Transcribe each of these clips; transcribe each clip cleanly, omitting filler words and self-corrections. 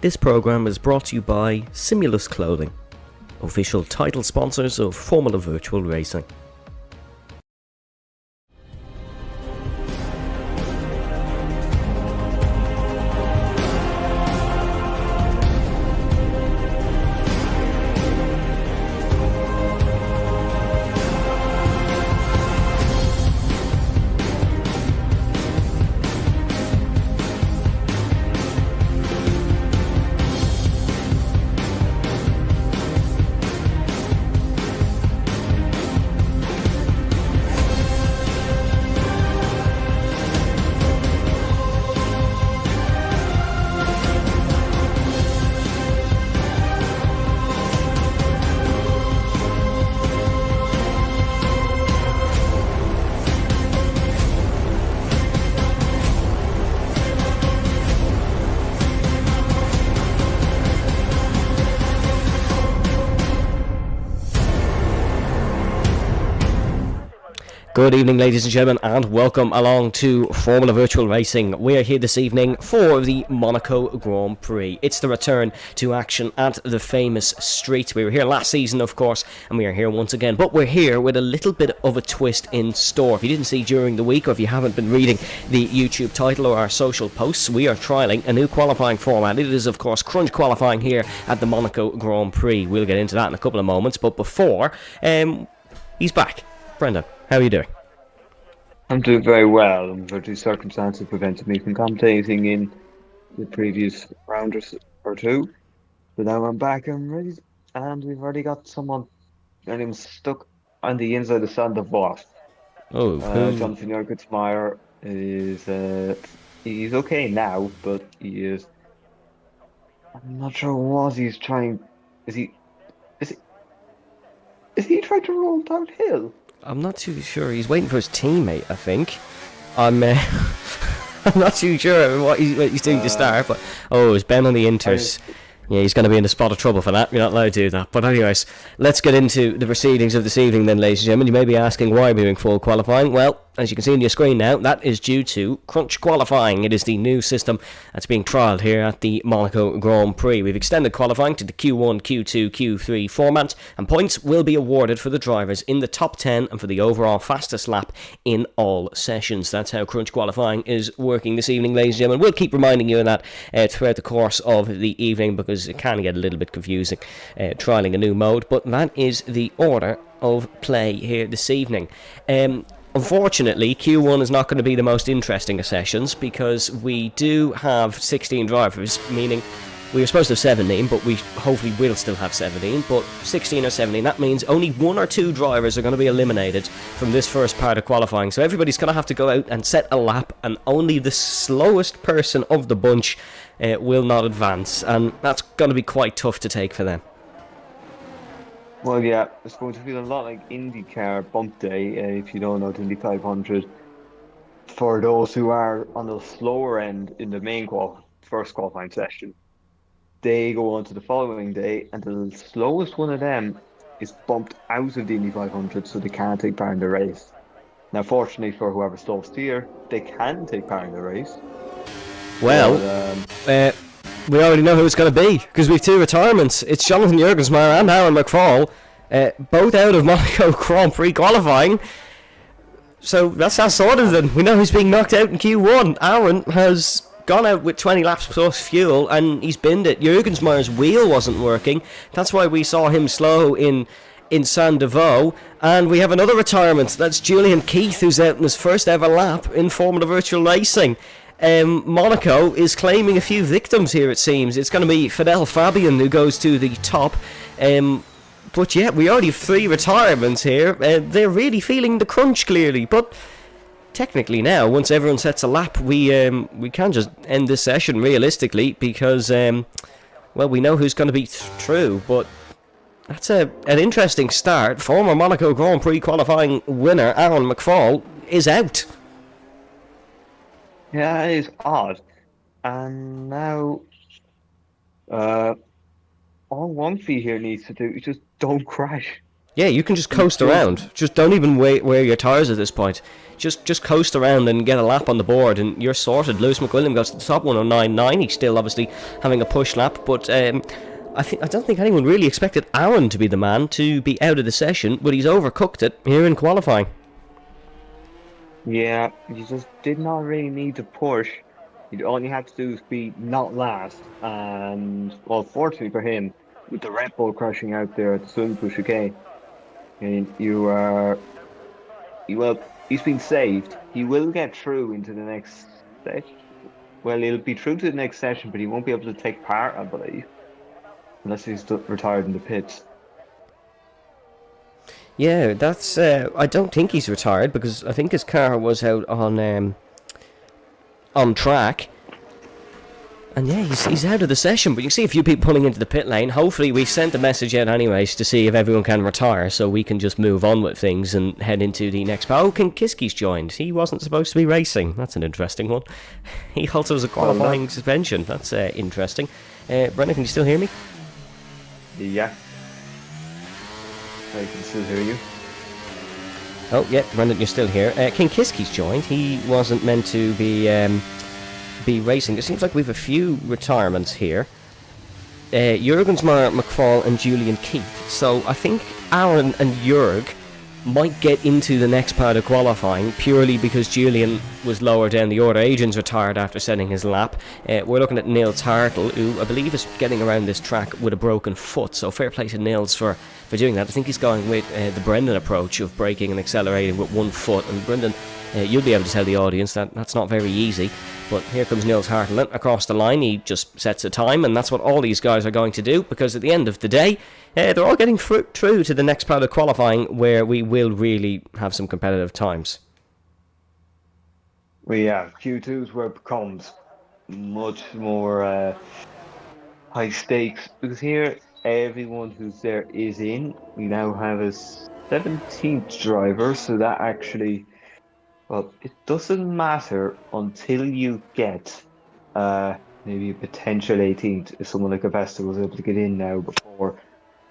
This program is brought to you by Simulus Clothing, official title sponsors of Formula Virtual Racing. Good evening, ladies and gentlemen, and welcome along to Formula Virtual Racing. We are here this evening for the Monaco Grand Prix. It's the return to action at the famous street. We were here last season, of course, and we are here once again. But we're here with a little bit of a twist in store. If you didn't see during the week, or if you haven't been reading the YouTube title or our social posts, we are trialling a new qualifying format. It is, of course, crunch qualifying here at the Monaco Grand Prix. We'll get into that in a couple of moments. But before, he's back. Brendan, how are you doing? I'm doing very well. Unfortunately, circumstances prevented me from commentating in the previous round or two. But now I'm back and ready. And we've already got someone. And I'm stuck on the inside of Sander Voss. Oh, Jonathan Jurgensmeyer is he's okay now, but he is. I'm not sure what he's trying. Is he trying to roll downhill? I'm not too sure. He's waiting for his teammate, I think. I'm not too sure what he's doing to start, but it's Ben on the Inters. Yeah, he's going to be in a spot of trouble for that. You're not allowed to do that. But anyways, let's get into the proceedings of this evening then, ladies and gentlemen. You may be asking why we're doing full qualifying. Well, as you can see on your screen now, that is due to crunch qualifying. It is the new system that's being trialled here at the Monaco Grand Prix. We've extended qualifying to the Q1, Q2, Q3 format, and points will be awarded for the drivers in the top 10 and for the overall fastest lap in all sessions. That's how crunch qualifying is working this evening, ladies and gentlemen. We'll keep reminding you of that throughout the course of the evening because it can get a little bit confusing trialling a new mode, but that is the order of play here this evening. Unfortunately, Q1 is not going to be the most interesting of sessions because we do have 16 drivers, meaning we were supposed to have 17, but we hopefully will still have 17, but 16 or 17, that means only one or two drivers are going to be eliminated from this first part of qualifying. So everybody's going to have to go out and set a lap, and only the slowest person of the bunch will not advance, and that's going to be quite tough to take for them. Well, yeah, it's going to feel a lot like IndyCar bump day, if you don't know the Indy 500. For those who are on the slower end in the main first qualifying session, they go on to the following day, and the slowest one of them is bumped out of the Indy 500, so they can't take part in the race. Now, fortunately for whoever's slowest here, they can take part in the race. Well, we already know who it's going to be, because we have two retirements. It's Jonathan Jurgensmeyer and Aaron McFall, both out of Monaco Grand Prix qualifying. So that's our sorted then. We know who's being knocked out in Q1. Aaron has gone out with 20 laps plus fuel, and he's binned it. Jurgensmeyer's wheel wasn't working. That's why we saw him slow in Saint-Deveau. And we have another retirement. That's Julian Keith, who's out in his first ever lap in Formula Virtual Racing. Monaco is claiming a few victims here, it seems. It's going to be Fidel Fabian who goes to the top. But yeah, we already have 3 retirements here. They're really feeling the crunch, clearly. But technically now, once everyone sets a lap, we can just end this session realistically because, we know who's going to be through. But that's an interesting start. Former Monaco Grand Prix qualifying winner Aaron McFall is out. Yeah, it is odd. And now, all one fee here needs to do is just don't crash. Yeah, you can just coast around. Just don't even wear your tyres at this point. Just coast around and get a lap on the board, and you're sorted. Lewis McWilliam got to the top 109.9. He's still obviously having a push lap, but I don't think anyone really expected Aaron to be the man to be out of the session, but he's overcooked it here in qualifying. Yeah, you just did not really need to push. All you had to do is be not last. And, well, fortunately for him, with the Red Bull crashing out there at the swimming pool chicane, and he's been saved. He will get through into the next session. Well, he'll be through to the next session, but he won't be able to take part, I believe. Unless he's retired in the pits. Yeah, that's. I don't think he's retired because I think his car was out on track, and yeah, he's out of the session. But you see a few people pulling into the pit lane. Hopefully, we sent a message out anyways to see if everyone can retire, so we can just move on with things and head into the next part. Oh, Kiski's joined. He wasn't supposed to be racing. That's an interesting one. He also has a qualifying suspension. That's interesting. Brendan, can you still hear me? Yeah. I can still hear you. Oh, yeah, Brendan, you're still here. King Kiski's joined. He wasn't meant to be racing. It seems like we have a few retirements here. Jurgensmeyer, McFall, and Julian Keith. So I think Aaron and Jurg might get into the next part of qualifying purely because Julian was lower down the order. Adrian's retired after setting his lap. We're looking at Niels Hartl, who I believe is getting around this track with a broken foot, so fair play to Niels for doing that. I think he's going with the Brendan approach of braking and accelerating with one foot, and Brendan, you'll be able to tell the audience that that's not very easy. But here comes Niels Hartl across the line. He just sets a time, and that's what all these guys are going to do, because at the end of the day, they're all getting through to the next part of qualifying where we will really have some competitive times. Well, yeah, Q2 is where it becomes much more high stakes, because here everyone who's there is in. We now have a 17th driver, so that actually, well, it doesn't matter until you get maybe a potential 18th if someone like Avesta was able to get in now before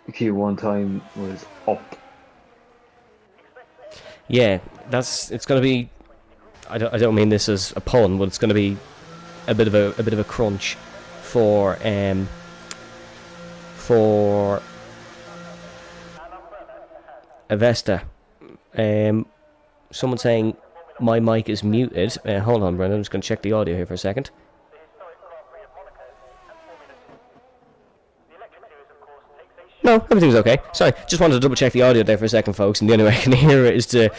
the Q1 time was up. Yeah, it's going to be. I don't mean this as a pun, but it's going to be a bit of a crunch for Avesta. Someone saying my mic is muted. Hold on, Brendan. I'm just going to check the audio here for a second. No, everything's okay. Sorry, just wanted to double check the audio there for a second, folks, and the only way I can hear it is to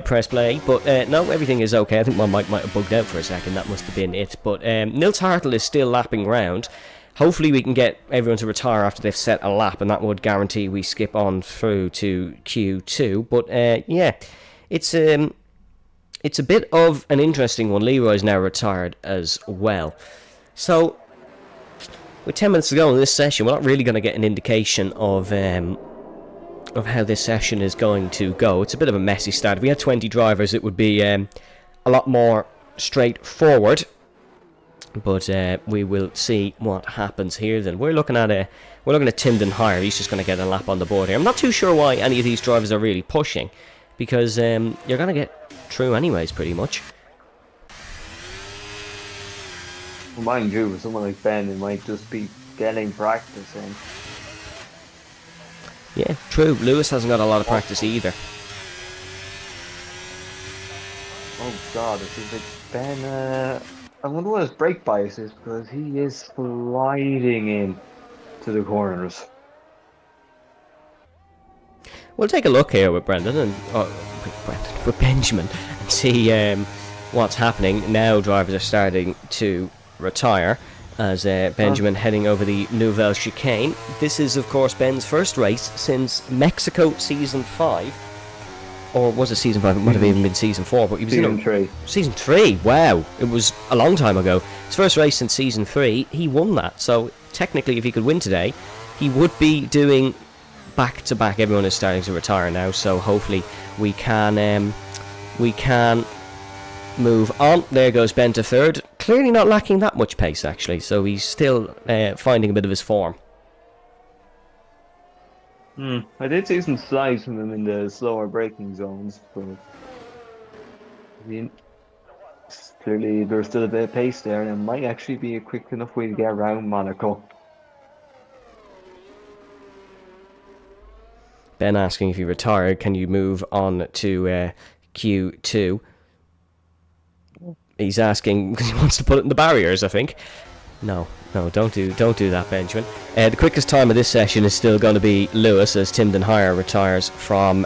press play. But no, everything is okay. I think my mic might have bugged out for a second. That must have been it. But Niels Hartl is still lapping round. Hopefully we can get everyone to retire after they've set a lap, and that would guarantee we skip on through to Q2. But yeah, it's a bit of an interesting one. Leroy's now retired as well. So with 10 minutes to go in this session, we're not really going to get an indication of how this session is going to go. It's a bit of a messy start. If we had 20 drivers, it would be a lot more straightforward. But we will see what happens here. Then we're looking at Timden Hire. He's just going to get a lap on the board here. I'm not too sure why any of these drivers are really pushing, because you're going to get through anyways, pretty much. Well, mind you, with someone like Ben, it might just be getting practice in. Yeah, true. Lewis hasn't got a lot of practice either. Oh God, it seems like Ben. I wonder what his brake bias is, because he is sliding in to the corners. We'll take a look here with Brendan and with Benjamin and see what's happening. Now drivers are starting to retire as Benjamin heading over the Nouvelle Chicane. This is, of course, Ben's first race since Mexico Season 5. Or was it Season 5? It might have even been Season 4, but he was Season 3. Season 3, wow. It was a long time ago. His first race since Season 3, he won that. So, technically, if he could win today, he would be doing back-to-back. Everyone is starting to retire now, so hopefully we can move on. There goes Ben to third. Clearly not lacking that much pace, actually, so he's still finding a bit of his form. I did see some slides from him in the slower braking zones, but I mean, clearly there's still a bit of pace there, and it might actually be a quick enough way to get around Monaco. Ben asking if you retired, can you move on to Q2? He's asking because he wants to put it in the barriers, I think. No, don't do that, Benjamin. The quickest time of this session is still going to be Lewis, as Timden Hire retires from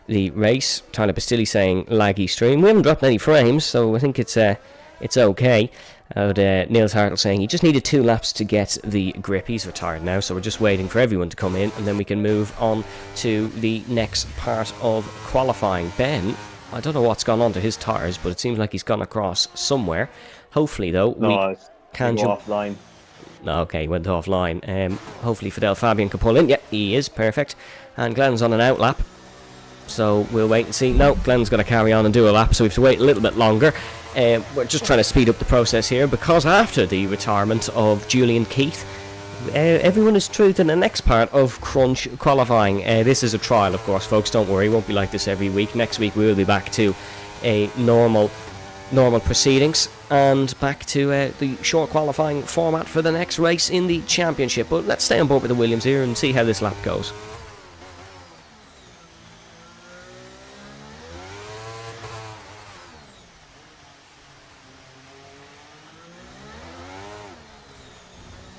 the race. Tyler Bastilli saying laggy stream. We haven't dropped any frames, so I think it's okay. Niels Hartl saying he just needed 2 laps to get the grip. He's retired now, so we're just waiting for everyone to come in, and then we can move on to the next part of qualifying. Ben, I don't know what's gone on to his tyres, but it seems like he's gone across somewhere. Hopefully, though, can jump offline. No, okay, went offline. Hopefully Fidel Fabian can pull in. Yep, he is perfect. And Glenn's on an out lap, so we'll wait and see. No, Glenn's got to carry on and do a lap, so we have to wait a little bit longer. We're just trying to speed up the process here, because after the retirement of Julian Keith, everyone is through to the next part of Crunch qualifying. This is a trial, of course, folks. Don't worry, it won't be like this every week. Next week we will be back to a normal proceedings and back to the short qualifying format for the next race in the championship. But let's stay on board with the Williams here and see how this lap goes.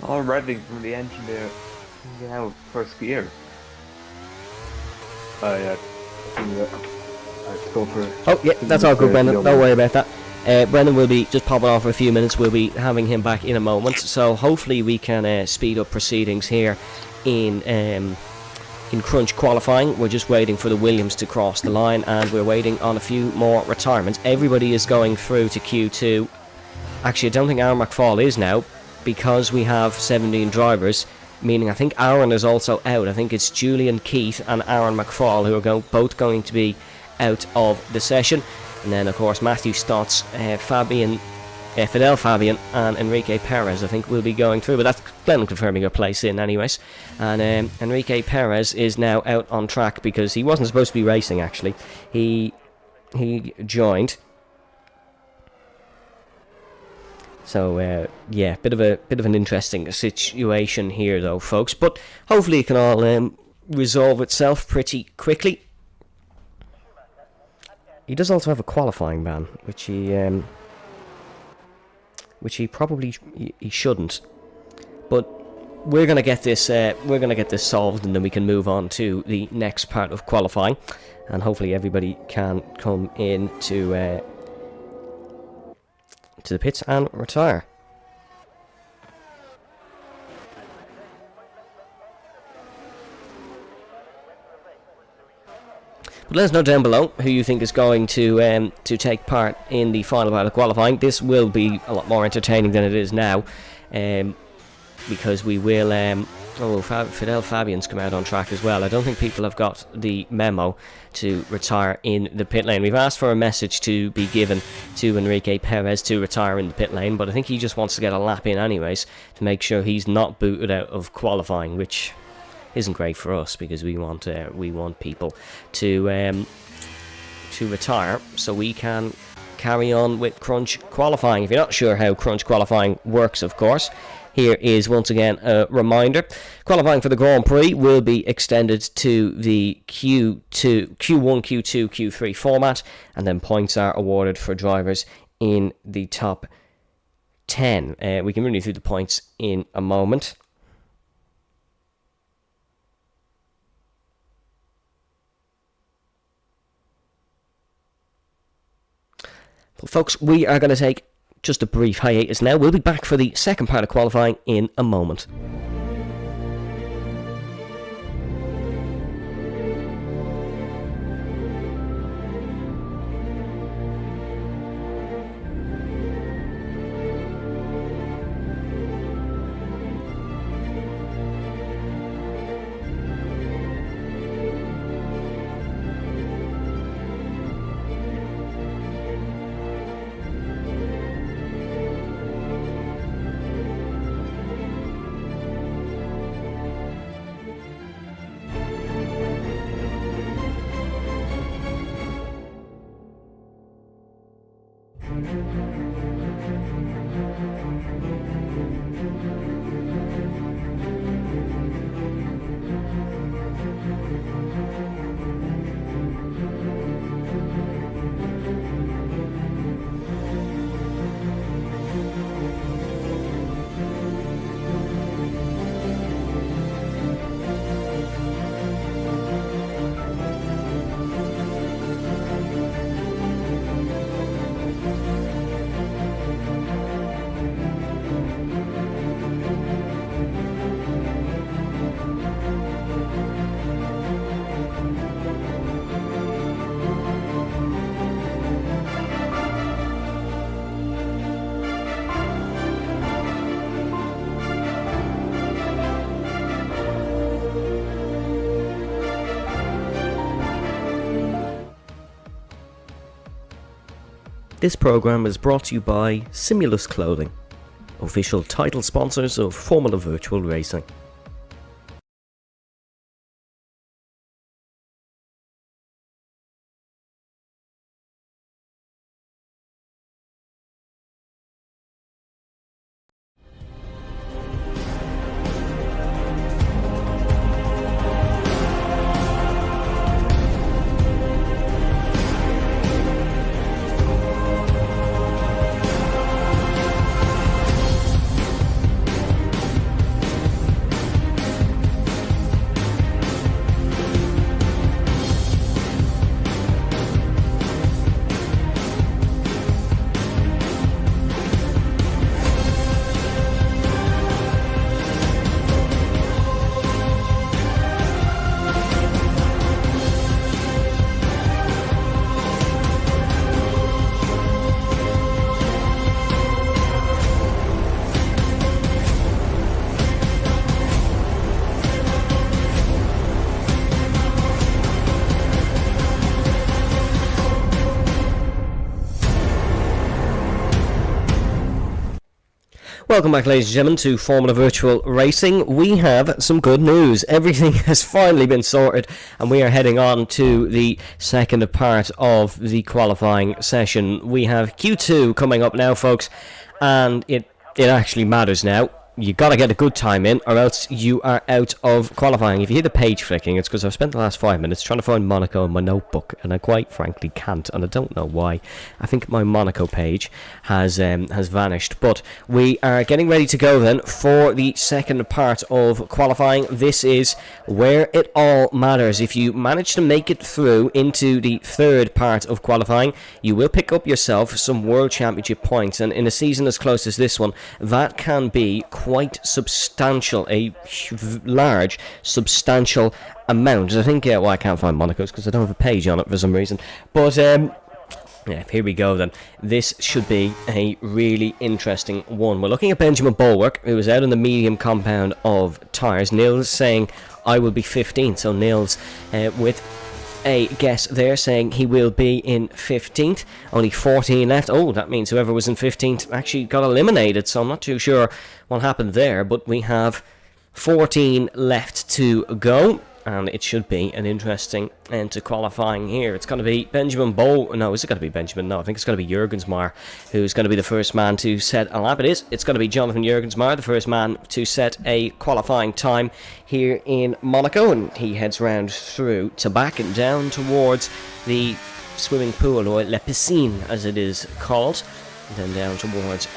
All revving from the engine there. Yeah, first gear. Oh yeah. Let's go for it. Oh yeah, that's all good, Brendan. Don't worry about that. Brendan will be just popping off for a few minutes. We'll be having him back in a moment. So hopefully we can speed up proceedings here in Crunch qualifying. We're just waiting for the Williams to cross the line, and we're waiting on a few more retirements. Everybody is going through to Q2. Actually, I don't think Aaron McFall is now, because we have 17 drivers, meaning I think Aaron is also out. I think it's Julian Keith and Aaron McFall who are both going to be out of the session. And then, of course, Matthew Stotts, Fidel Fabian and Enrique Perez, I think, will be going through. But that's Glenn confirming a place in anyways. And Enrique Perez is now out on track because he wasn't supposed to be racing, actually. He joined. So yeah, bit of an interesting situation here, though, folks. But hopefully it can all resolve itself pretty quickly. He does also have a qualifying ban, which he probably he shouldn't. But we're gonna get this solved, and then we can move on to the next part of qualifying, and hopefully everybody can come in to the pits and retire. But let us know down below who you think is going to take part in the final part of qualifying. This will be a lot more entertaining than it is now, because we will. Fidel Fabian's come out on track as well. I don't think people have got the memo to retire in the pit lane. We've asked for a message to be given to Enrique Perez to retire in the pit lane, but I think he just wants to get a lap in anyways to make sure he's not booted out of qualifying, which isn't great for us because we want people to retire so we can carry on with Crunch qualifying. If you're not sure how Crunch qualifying works, of course, here is once again a reminder. Qualifying for the Grand Prix will be extended to the Q1, Q2, Q3 format, and then points are awarded for drivers in the top 10. We can run you through the points in a moment. But folks, we are going to take just a brief hiatus now. We'll be back for the second part of qualifying in a moment. This program is brought to you by Simulus Clothing. official title sponsors of Formula Virtual Racing. Welcome back, ladies and gentlemen, to Formula Virtual Racing. We have some good news. Everything has finally been sorted, and we are heading on to the second part of the qualifying session. We have Q2 coming up now, folks, and it actually matters now. You got to get a good time in, or else you are out of qualifying. If you hear the page flicking, it's because I've spent the last 5 minutes trying to find Monaco in my notebook, and I quite frankly can't, and I don't know why. I think my Monaco page has vanished. But we are getting ready to go then for the second part of qualifying. This is where it all matters. If you manage to make it through into the third part of qualifying, you will pick up yourself some World Championship points, and in a season as close as this one, that can be quite substantial, a large, substantial amount. I think, well, I can't find Monaco's because I don't have a page on it for some reason. But, yeah, here we go then. This should be a really interesting one. We're looking at Benjamin Bulwark, who is out in the medium compound of tyres. Neil's saying, I will be 15th. So Neil's with a guess there saying he will be in 15th. Only 14 left. Oh, that means whoever was in 15th actually got eliminated, so I'm not too sure what happened there, but we have 14 left to go, and it should be an interesting end to qualifying here. It's going to be Benjamin No, is it going to be Benjamin? No, I think it's going to be Jurgensmeyer who's going to be the first man to set a lap. It is. It's going to be Jonathan Jurgensmeyer, the first man to set a qualifying time here in Monaco, and he heads round through to back and down towards the swimming pool, or La Piscine as it is called, and then down towards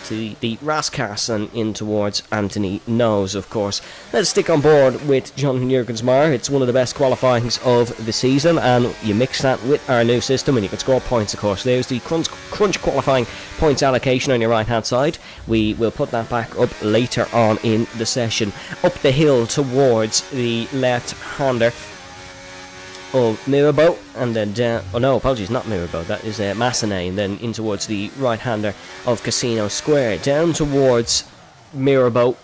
to the Raskas and in towards Anthony Nose, of course. Let's stick on board with Jonathan Jurgensmeyer. It's one of the best qualifyings of the season, and you mix that with our new system and you can score points, of course. There's the crunch qualifying points allocation on your right hand side. We will put that back up later on in the session. Up the hill towards the left-hander of Mirabeau, and then down, oh no, apologies, not Mirabeau, that is Massenet, and then in towards the right-hander of Casino Square, down towards Mirabeau,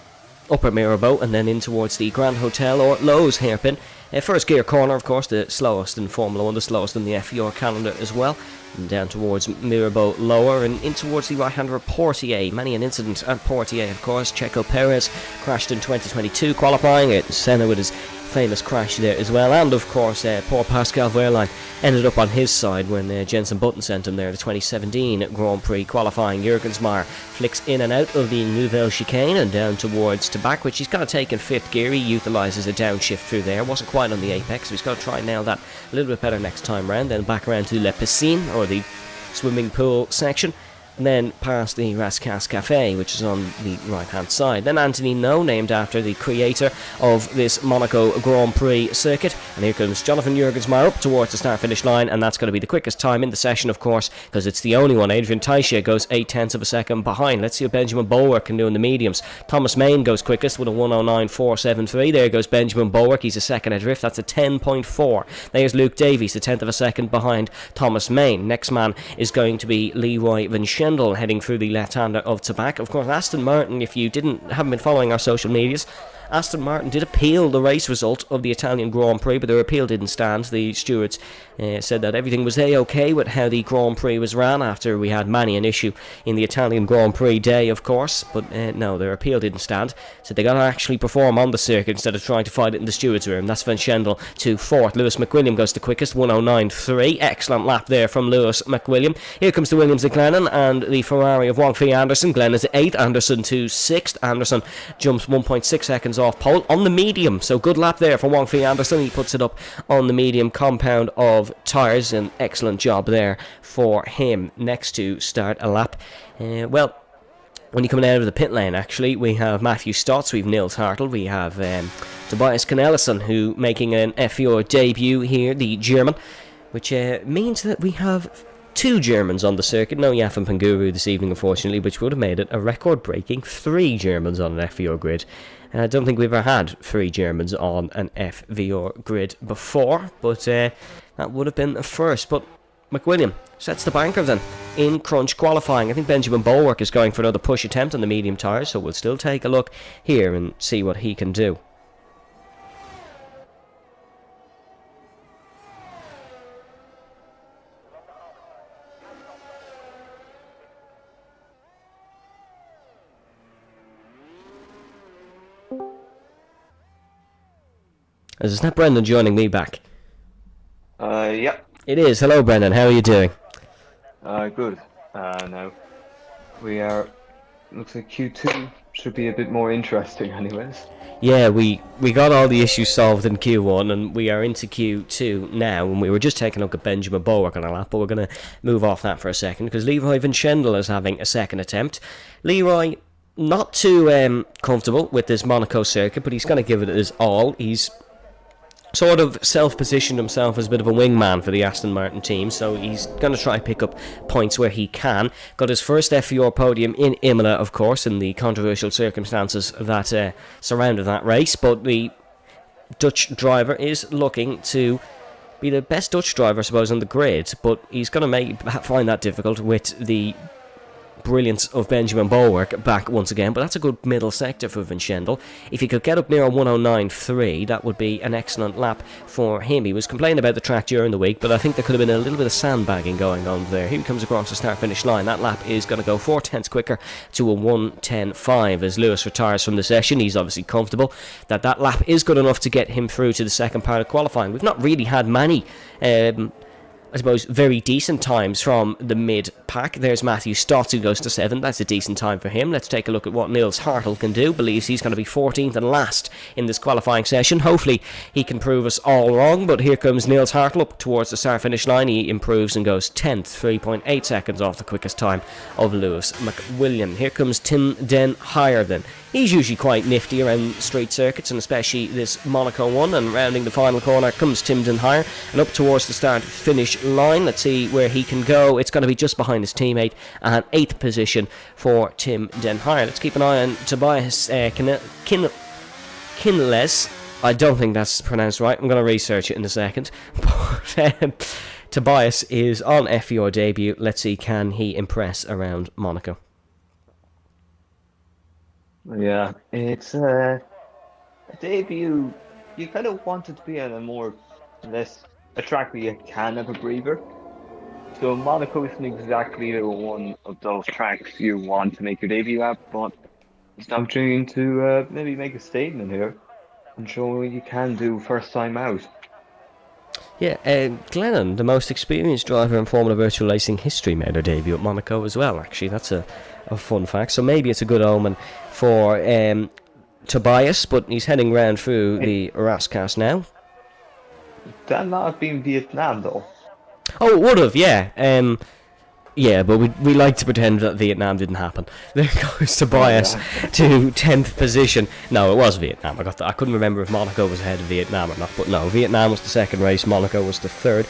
Upper Mirabeau, and then in towards the Grand Hotel or Lowe's hairpin. First gear corner, of course, the slowest in Formula 1, the slowest in the FVR calendar as well. And down towards Mirabeau lower, and in towards the right-hander of Portier. Many an incident at Portier, of course. Checo Perez crashed in 2022 qualifying. Senna with his famous crash there as well, and of course poor Pascal Wehrlein ended up on his side when Jenson Button sent him there. The 2017 Grand Prix qualifying. Jurgensmeyer flicks in and out of the Nouvelle Chicane and down towards to back, which he's got to take in fifth gear. He utilises a downshift through there, wasn't quite on the apex, so he's got to try and nail that a little bit better next time round. Then back around to La Piscine, or the swimming pool section, and then past the Raskas Cafe, which is on the right hand side. Then Anthony No, named after the creator of this Monaco Grand Prix circuit. And here comes Jonathan Jurgensmeyer up towards the start finish line, and that's going to be the quickest time in the session, of course, because it's the only one. Adrian Taixia goes 0.8 of a second behind. Let's see what Benjamin Bulwark can do in the mediums. Thomas Main goes quickest with a 109.473. There goes Benjamin Bulwark, he's a second adrift, that's a 10.4. There's Luke Davies, a 1/10 of a second behind Thomas Main. Next man is going to be Leroy Van Schendel, heading through the left-hander of Tabac. Of course, Aston Martin, if you haven't been following our social medias, Aston Martin did appeal the race result of the Italian Grand Prix, but their appeal didn't stand. The stewards said that everything was A-OK with how the Grand Prix was ran after we had many an issue in the Italian Grand Prix day, of course, but no, their appeal didn't stand, so they got to actually perform on the circuit instead of trying to fight it in the stewards' room. That's Van Schendel to fourth. Lewis McWilliam goes the quickest, 109.3. Excellent lap there from Lewis McWilliam. Here comes the Williams of Glennon and the Ferrari of Wong Fei Anderson. Glenn is 8th, Anderson to 6th. Anderson jumps 1.6 seconds off pole on the medium, so good lap there for Wong Fei Anderson. He puts it up on the medium compound of tyres. An excellent job there for him. Next to start a lap, well, when you're coming out of the pit lane, actually, we have Matthew Stotts, we have Nils Hartl, we have Tobias Cornelissen, who making an FVR debut here, the German, which means that we have 2 Germans on the circuit. No Yafin Panguru this evening, unfortunately, which would have made it a record-breaking 3 Germans on an FVR grid. And I don't think we've ever had 3 Germans on an FVR grid before, but that would have been a first. But McWilliam sets the banker then in crunch qualifying. I think Benjamin Bulwark is going for another push attempt on the medium tyres, so we'll still take a look here and see what he can do. Is that Brendan joining me back? Yep. It is. Hello, Brendan. How are you doing? Good. Now, we are... Looks like Q2 should be a bit more interesting anyways. Yeah, we got all the issues solved in Q1, and we are into Q2 now, and we were just taking a look at Benjamin Bulwark on a lap, but we're going to move off that for a second, because Leroy Van Schendel is having a second attempt. Leroy, not too comfortable with this Monaco circuit, but he's going to give it his all. He's sort of self-positioned himself as a bit of a wingman for the Aston Martin team, so he's going to try to pick up points where he can. Got his first FVR podium in Imola, of course, in the controversial circumstances that surrounded that race, but the Dutch driver is looking to be the best Dutch driver, I suppose, on the grid, but he's going to find that difficult with the brilliance of Benjamin Bulwark back once again, but that's a good middle sector for Van Schendel. If he could get up near a 109.3, that would be an excellent lap for him. He was complaining about the track during the week, but I think there could have been a little bit of sandbagging going on there. Here he comes across the start-finish line. That lap is going to go 4 tenths quicker to a 1:10.5 as Lewis retires from the session. He's obviously comfortable that lap is good enough to get him through to the second part of qualifying. We've not really had many I suppose, very decent times from the mid-pack. There's Matthew Stotts, who goes to 7th. That's a decent time for him. Let's take a look at what Nils Hartl can do. Believes he's going to be 14th and last in this qualifying session. Hopefully, he can prove us all wrong, but here comes Nils Hartl up towards the start-finish line. He improves and goes 10th, 3.8 seconds off the quickest time of Lewis McWilliam. Here comes Tim Den Heyer then. He's usually quite nifty around street circuits, and especially this Monaco one, and rounding the final corner comes Tim Den Heyer, and up towards the start-finish line. Let's see where he can go. It's going to be just behind his teammate, and 8th position for Tim Den Heyer. Let's keep an eye on Tobias Kinles. I don't think that's pronounced right. I'm going to research it in a second. But Tobias is on FVR debut. Let's see, can he impress around Monaco? Yeah, it's a debut. You kind of want it to be on a track where you can have a breather. So Monaco isn't exactly one of those tracks you want to make your debut at, but it's an opportunity to maybe make a statement here and show what you can do first time out. Yeah, Glennon, the most experienced driver in Formula Virtual Racing history, made her debut at Monaco as well, actually. That's a fun fact. So maybe it's a good omen for Tobias, but he's heading round through the Rascas now. That not have been Vietnam, though. Oh, it would have, yeah. Yeah, but we like to pretend that Vietnam didn't happen. There goes Tobias to 10th position. No, it was Vietnam. I couldn't remember if Monaco was ahead of Vietnam or not, but no, Vietnam was the second race, Monaco was the third.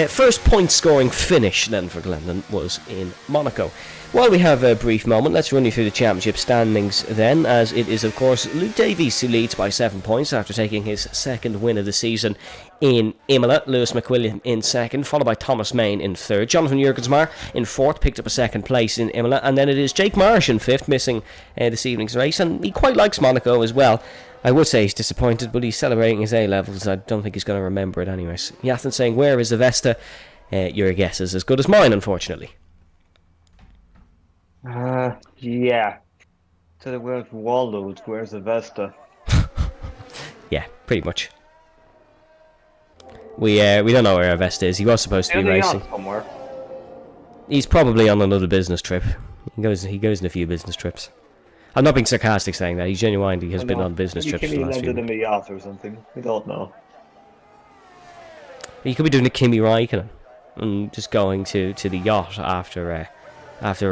First point-scoring finish then for Glendon was in Monaco. While we have a brief moment, let's run you through the championship standings then, as it is, of course, Luke Davies who leads by 7 points after taking his second win of the season in Imola. Lewis McWilliam in second, followed by Thomas Main in third. Jonathan Jurgensmeyer in fourth, picked up a second place in Imola, and then it is Jake Marsh in fifth, missing this evening's race, and he quite likes Monaco as well. I would say he's disappointed, but he's celebrating his A-levels. I don't think he's going to remember it anyways. Yathan saying, where is the Vesta? Your guess is as good as mine, unfortunately. Yeah. So they went for Waldo, where's the Vesta? Yeah, pretty much. We don't know where our Vesta is. He was supposed to be racing. Somewhere. He's probably on another business trip. He goes on a few business trips. I'm not being sarcastic saying that. He genuinely has been on business trips for the last few weeks. Maybe yacht or something. We don't know. He could be doing a Kimi Raikkonen and just going to the yacht after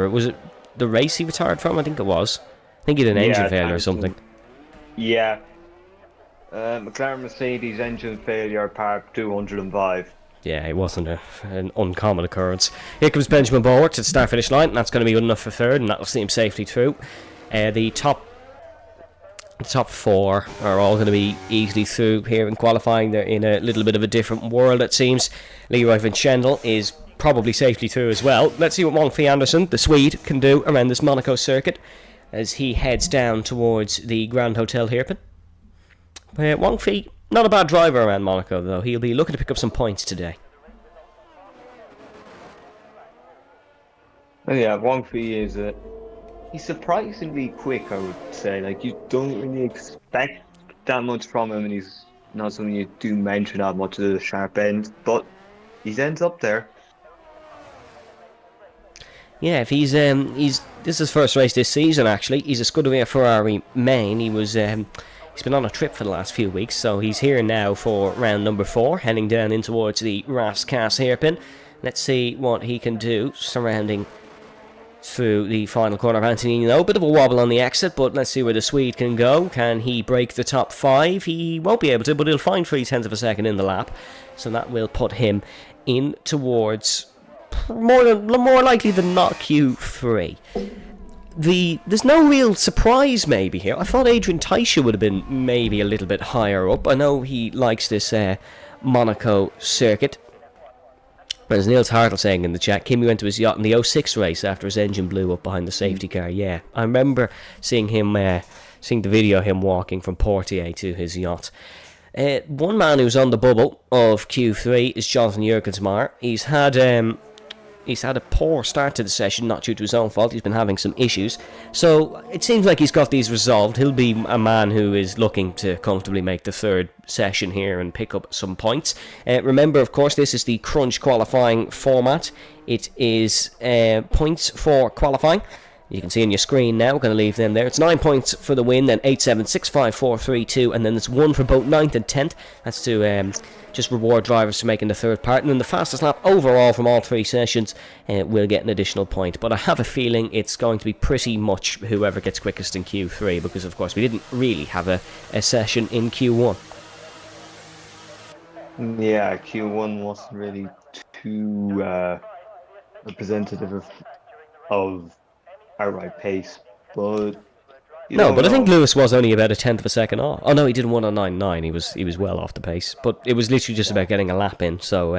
was it the race he retired from? I think it was. I think he had an engine failure or something. Yeah. McLaren Mercedes engine failure part 205. Yeah, it wasn't an uncommon occurrence. Here comes Benjamin Borwick to the start-finish line, and that's going to be good enough for third, and that will see him safely through. The top four are all going to be easily through here in qualifying. They're in a little bit of a different world, it seems. Leroy Vincendel is probably safely through as well. Let's see what Wong-Fei Anderson, the Swede, can do around this Monaco circuit as he heads down towards the Grand Hotel Hairpin. Wong-Fei, not a bad driver around Monaco, though. He'll be looking to pick up some points today. Oh, yeah, Wong-Fei is he's surprisingly quick, I would say. Like, you don't really expect that much from him, and he's not something you do mention that much of the sharp end, but he ends up there. Yeah, if this is his first race this season, actually. He's a Scuderia Ferrari main. He's been on a trip for the last few weeks, so he's here now for round number 4, heading down in towards the Ras-Cas hairpin. Let's see what he can do surrounding through the final corner of Antonino. A bit of a wobble on the exit, but let's see where the Swede can go. Can he break the top 5? He won't be able to, but he'll find 0.3 of a second in the lap, so that will put him in towards more likely than not Q3. There's no real surprise maybe here. I thought Adrian Teicher would have been maybe a little bit higher up. I know he likes this Monaco circuit. As Niels Hartle saying in the chat, Kimi went to his yacht in the 06 race after his engine blew up behind the safety car. Yeah, I remember seeing him, seeing the video of him walking from Portier to his yacht. One man who's on the bubble of Q3 is Jonathan Jurgensmeyer. He's had a poor start to the session, not due to his own fault. He's been having some issues. So it seems like he's got these resolved. He'll be a man who is looking to comfortably make the third session here and pick up some points. Remember, of course, this is the Crunch qualifying format. It is points for qualifying. You can see on your screen now. We're going to leave them there. It's 9 points for the win, then 8, 7, 6, 5, 4, 3, 2, and then there's 1 for both 9th and 10th. That's to just reward drivers for making the third part. And then the fastest lap overall from all 3 sessions will get an additional point. But I have a feeling it's going to be pretty much whoever gets quickest in Q3, because of course we didn't really have a session in Q1. Yeah, Q1 wasn't really too representative of outright pace, but I think Lewis was only about 1/10 of a second off. Oh no, he did 1:09.9. He was well off the pace, but it was literally just about getting a lap in, so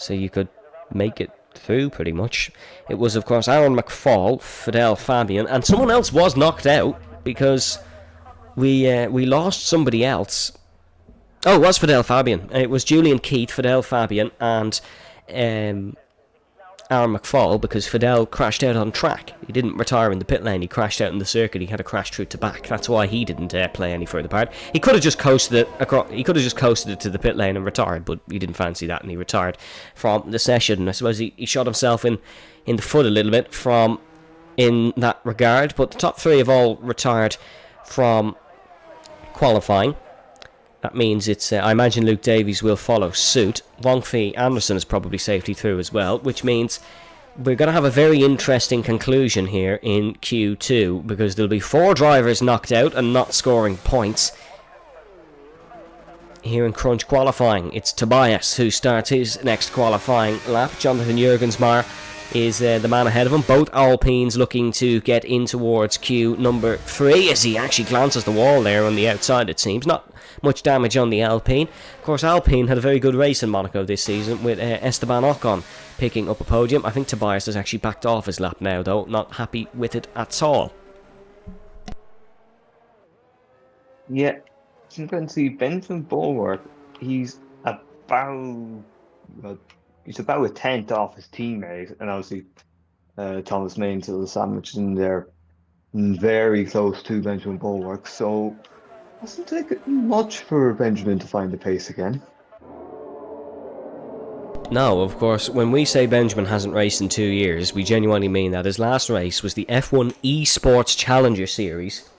you could make it through pretty much. It was of course Aaron McFall, Fidel Fabian, and someone else was knocked out because we lost somebody else. Oh, it was Fidel Fabian. It was Julian Keith, Fidel Fabian, and Aaron McFall, because Fidel crashed out on track. He didn't retire in the pit lane, he crashed out in the circuit. He had a crash through to back. That's why he didn't play any further part. He could have just coasted it across, he could have just coasted it to the pit lane and retired, but he didn't fancy that and he retired from the session. I suppose he shot himself in the foot a little bit in that regard, but the top 3 have all retired from qualifying. That means I imagine Luke Davies will follow suit. Wong-Fei Anderson is probably safely through as well, which means we're going to have a very interesting conclusion here in Q2, because there'll be 4 drivers knocked out and not scoring points. Here in Crunch qualifying, it's Tobias who starts his next qualifying lap. Jonathan Jurgensmeyer is the man ahead of him. Both Alpines looking to get in towards Q number 3 as he actually glances the wall there on the outside, it seems. Not much damage on the Alpine. Of course, Alpine had a very good race in Monaco this season with Esteban Ocon picking up a podium. I think Tobias has actually backed off his lap now, though. Not happy with it at all. Yeah, so you can see Benjamin Bulwark. He's about well, he's about a tenth off his teammate, and obviously Thomas Main's little sandwich in there, very close to Benjamin Bulwark. So doesn't take it much for Benjamin to find the pace again. No, of course, when we say Benjamin hasn't raced in 2 years, we genuinely mean that. His last race was the F1 Esports Challenger Series,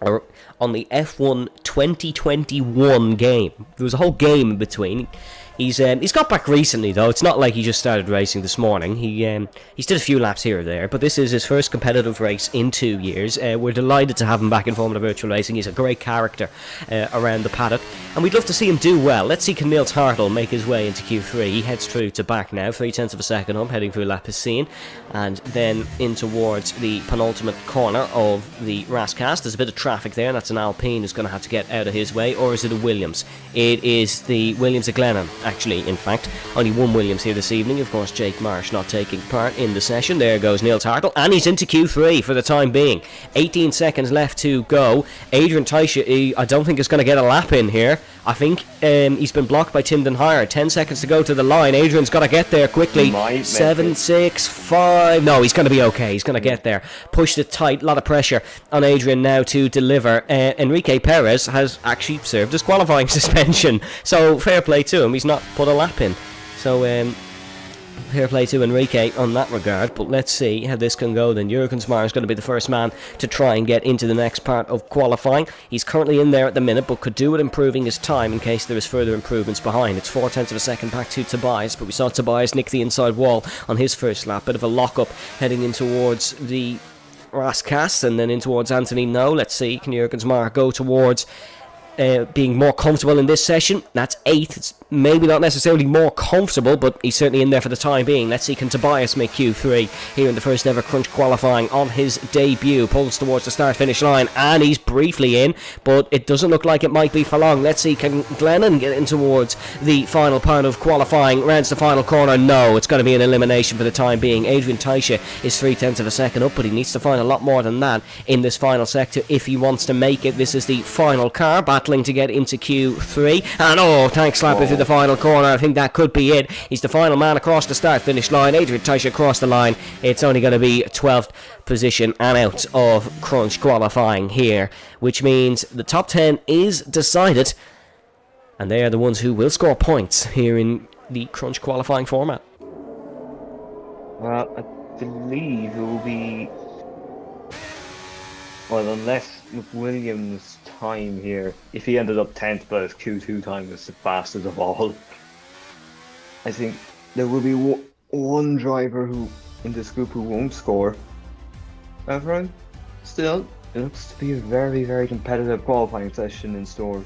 or on the F1 2021 game. There was a whole game in between. He's got back recently though. It's not like he just started racing this morning. He's did a few laps here or there, but this is his first competitive race in 2 years. We're delighted to have him back in Formula Virtual Racing. He's a great character around the paddock, and we'd love to see him do well. Let's see, can Neil Tartle make his way into Q3? He heads through to back now, 0.3 of a second up, heading through lap is seen, and then in towards the penultimate corner of the Rascast. There's a bit of traffic there, and that's an Alpine who's going to have to get out of his way, or is it a Williams? It is the Williams of Glennon. Actually, in fact, only one Williams here this evening. Of course, Jake Marsh not taking part in the session. There goes Neil Tartle, and he's into Q3 for the time being. 18 seconds left to go. Adrian Taisha, I don't think is going to get a lap in here. I think he's been blocked by Tim Denhire. 10 seconds to go to the line. Adrian's got to get there quickly. 7, 6, 5. No, he's going to be okay. He's going to get there. Pushed it tight. A lot of pressure on Adrian now to deliver. Enrique Perez has actually served as qualifying suspension. So fair play to him. He's not put a lap in. So fair play to Enrique on that regard, but let's see how this can go then. Jurgen Smar is going to be the first man to try and get into the next part of qualifying. He's currently in there at the minute, but could do with improving his time in case there is further improvements behind. It's 0.4 of a second back to Tobias, but we saw Tobias nick the inside wall on his first lap. Bit of a lock-up heading in towards the Rascas and then in towards Anthony No. Let's see, can Jurgen Smar go towards being more comfortable in this session? That's 8th. It's maybe not necessarily more comfortable, but he's certainly in there for the time being. Let's see, can Tobias make Q3 here in the first ever Crunch qualifying on his debut? Pulls towards the start finish line, and he's briefly in, but it doesn't look like it might be for long. Let's see, can Glennon get in towards the final part of qualifying? Rounds the final corner. No, it's going to be an elimination for the time being. Adrian Taisha is 0.3 of a second up, but he needs to find a lot more than that in this final sector if he wants to make it. This is the final car battling to get into Q3, and tank slapper through the final corner. I think that could be it. He's the final man across the start finish line. Adrian Taisha across the line. It's only going to be 12th position and out of Crunch qualifying here, which means the top 10 is decided, and they are the ones who will score points here in the Crunch qualifying format. Well, I believe it will be, well, unless Williams' time here, if he ended up 10th, but his Q2 time was the fastest of all, I think there will be one driver who in this group who won't score. However, still, it looks to be a very, very competitive qualifying session in store.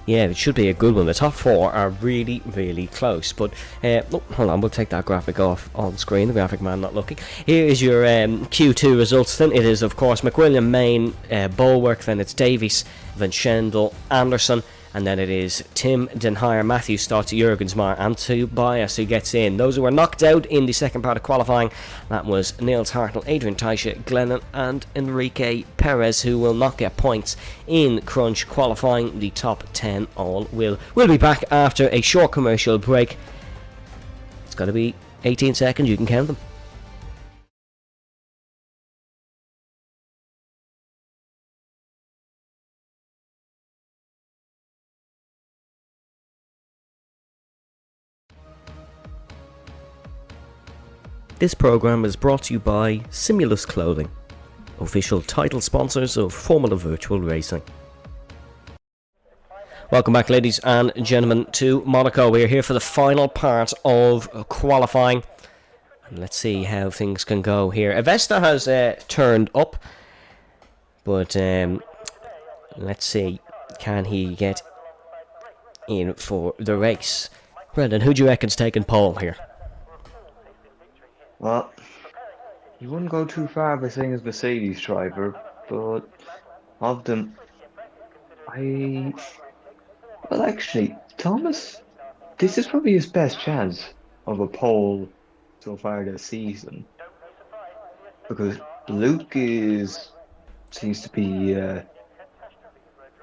Yeah, it should be a good one. The top 4 are really, really close. But, hold on, we'll take that graphic off on screen. The graphic man not looking. Here is your Q2 results then. It is, of course, McWilliam, Main, Bulwark, then it's Davies, Van Schendel, Anderson, and then it is Tim Denhire, Matthew Stott, Jurgen Smar, and Tobias who gets in. Those who were knocked out in the second part of qualifying, that was Neil Tartle, Adrian Taisha, Glennon, and Enrique Perez, who will not get points in Crunch qualifying. The top 10 all will. We'll be back after a short commercial break. It's going to be 18 seconds, you can count them. This program is brought to you by Simulus Clothing, official title sponsors of Formula Virtual Racing. Welcome back, ladies and gentlemen, to Monaco. We're here for the final part of qualifying. And let's see how things can go here. Avesta has turned up, but let's see, can he get in for the race? Brendan, who do you reckon's taking pole here? Well, you wouldn't go too far by saying it's Mercedes driver, but of them, well, actually, Thomas, this is probably his best chance of a pole so far this season, because Luke seems to be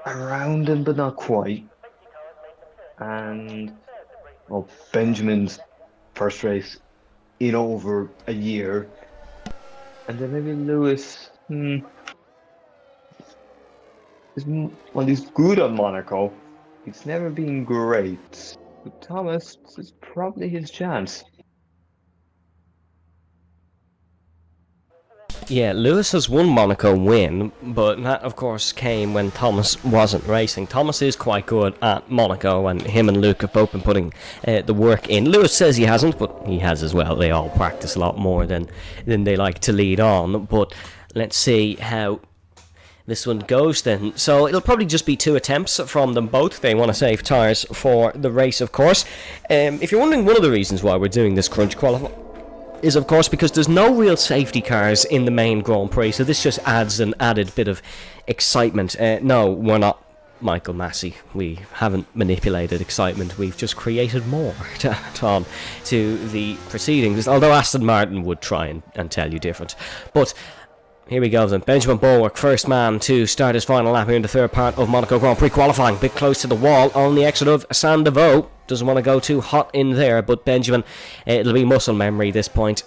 around him, but not quite. And well, Benjamin's first race in over a year, and then maybe Lewis. Well, he's good at Monaco. It's never been great. But Thomas is probably his chance. Yeah, Lewis has one Monaco win, but that of course came when Thomas wasn't racing. Thomas is quite good at Monaco, and him and Luke have both been putting the work in. Lewis says he hasn't, but he has as well. They all practice a lot more than they like to lead on. But let's see how this one goes then. So it'll probably just be 2 attempts from them both. They want to save tyres for the race, of course. If you're wondering, one of the reasons why we're doing this crunch qualifying is of course because there's no real safety cars in the main Grand Prix, so this just adds an added bit of excitement. No, we're not Michael Massey. We haven't manipulated excitement, we've just created more to add on to the proceedings, although Aston Martin would try and tell you different. But here we go then. Benjamin Bulwark, first man to start his final lap here in the third part of Monaco Grand Prix qualifying. Bit close to the wall on the exit of Saint-Devoux. Doesn't want to go too hot in there, but Benjamin, it'll be muscle memory this point.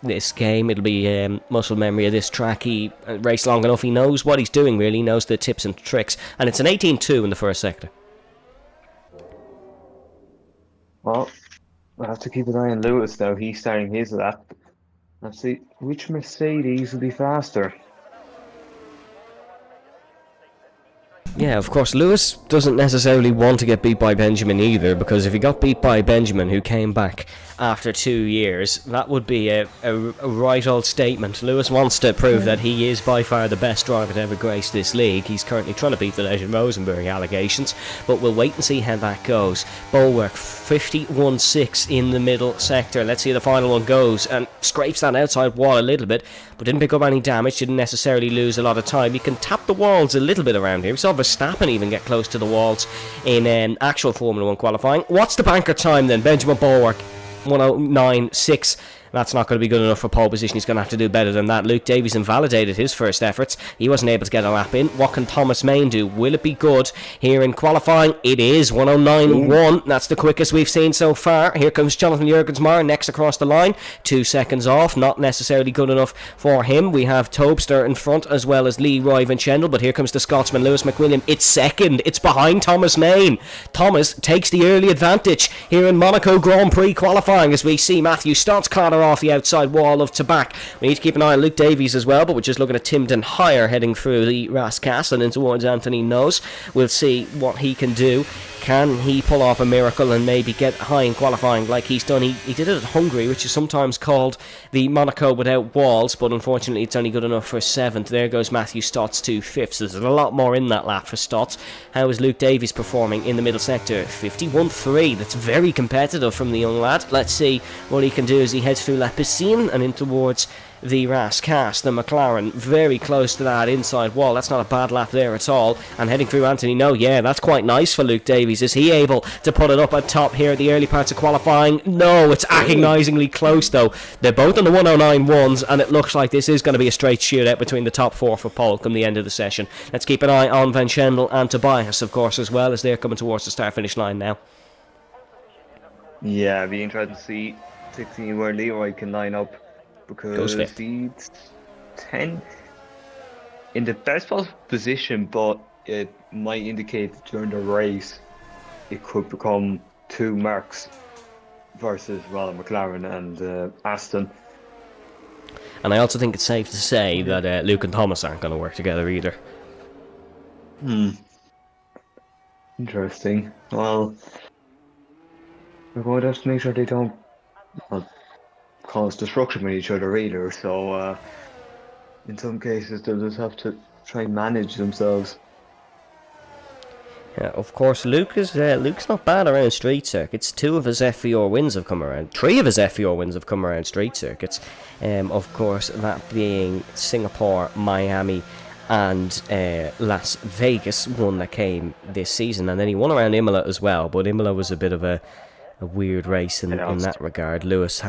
This game, it'll be muscle memory of this track. He raced long enough, he knows what he's doing really, he knows the tips and tricks. And it's an 18-2 in the first sector. Well, we'll have to keep an eye on Lewis now. He's starting his lap. Let's see which Mercedes will be faster. Yeah, of course, Lewis doesn't necessarily want to get beat by Benjamin either, because if he got beat by Benjamin, who came back after 2 years, that would be a right old statement. Lewis wants to prove that he is by far the best driver to ever grace this league. He's currently trying to beat the Legend Rosenberg allegations, but we'll wait and see how that goes. Bulwark 51.6 in the middle sector. Let's see how the final one goes, and scrapes that outside wall a little bit, but didn't pick up any damage, didn't necessarily lose a lot of time. You can tap the walls a little bit around here. We saw Verstappen even get close to the walls in actual Formula 1 qualifying. What's the banker time then? Benjamin Bulwark 109.6. That's not going to be good enough for pole position. He's going to have to do better than that. Luke Davies invalidated his first efforts. He wasn't able to get a lap in. What can Thomas Main do? Will it be good here in qualifying? It is 109.1. That's the quickest we've seen so far. Here comes Jonathan Jurgensmeyer next across the line. 2 seconds off. Not necessarily good enough for him. We have Tobster in front as well as Leroy Vinchendel. But here comes the Scotsman Lewis McWilliam. It's second. It's behind Thomas Main. Thomas takes the early advantage here in Monaco Grand Prix qualifying as we see Matthew Stott's car off the outside wall of Tabac. We need to keep an eye on Luke Davies as well, but we're just looking at Timden Higher heading through the Rascasse and in towards Anthony Nose. We'll see what he can do. Can he pull off a miracle and maybe get high in qualifying like he's done? He did it at Hungary, which is sometimes called the Monaco without walls, but unfortunately it's only good enough for 7th. There goes Matthew Stotts to 5th. So there's a lot more in that lap for Stotts. How is Luke Davies performing in the middle sector? 51.3. That's very competitive from the young lad. Let's see what he can do as he heads through La Piscine and in towards the Rascasse. The McLaren very close to that inside wall. That's not a bad lap there at all. And heading through Anthony No, yeah, that's quite nice for Luke Davies. Is he able to put it up at top here at the early parts of qualifying? No, it's agonisingly close though. They're both on the 109.1s, and it looks like this is going to be a straight shootout between the top 4 for pole come the end of the session. Let's keep an eye on Van Schendel and Tobias, of course, as well, as they're coming towards the start-finish line now. Yeah, it'd be interesting to see where Leroy can line up, because he's 10 in the best possible position, but it might indicate that during the race it could become 2 marks versus McLaren and Aston. And I also think it's safe to say that Luke and Thomas aren't going to work together either. Interesting. Well, we're going to have to make sure they don't cause destruction with each other either, so in some cases they'll just have to try and manage themselves. Yeah, of course, Luke's not bad around street circuits. 2 of his FVR wins have come around. 3 of his FVR wins have come around street circuits. Of course, that being Singapore, Miami, and Las Vegas, one that came this season, and then he won around Imola as well. But Imola was a bit of a weird race in that regard. Lewis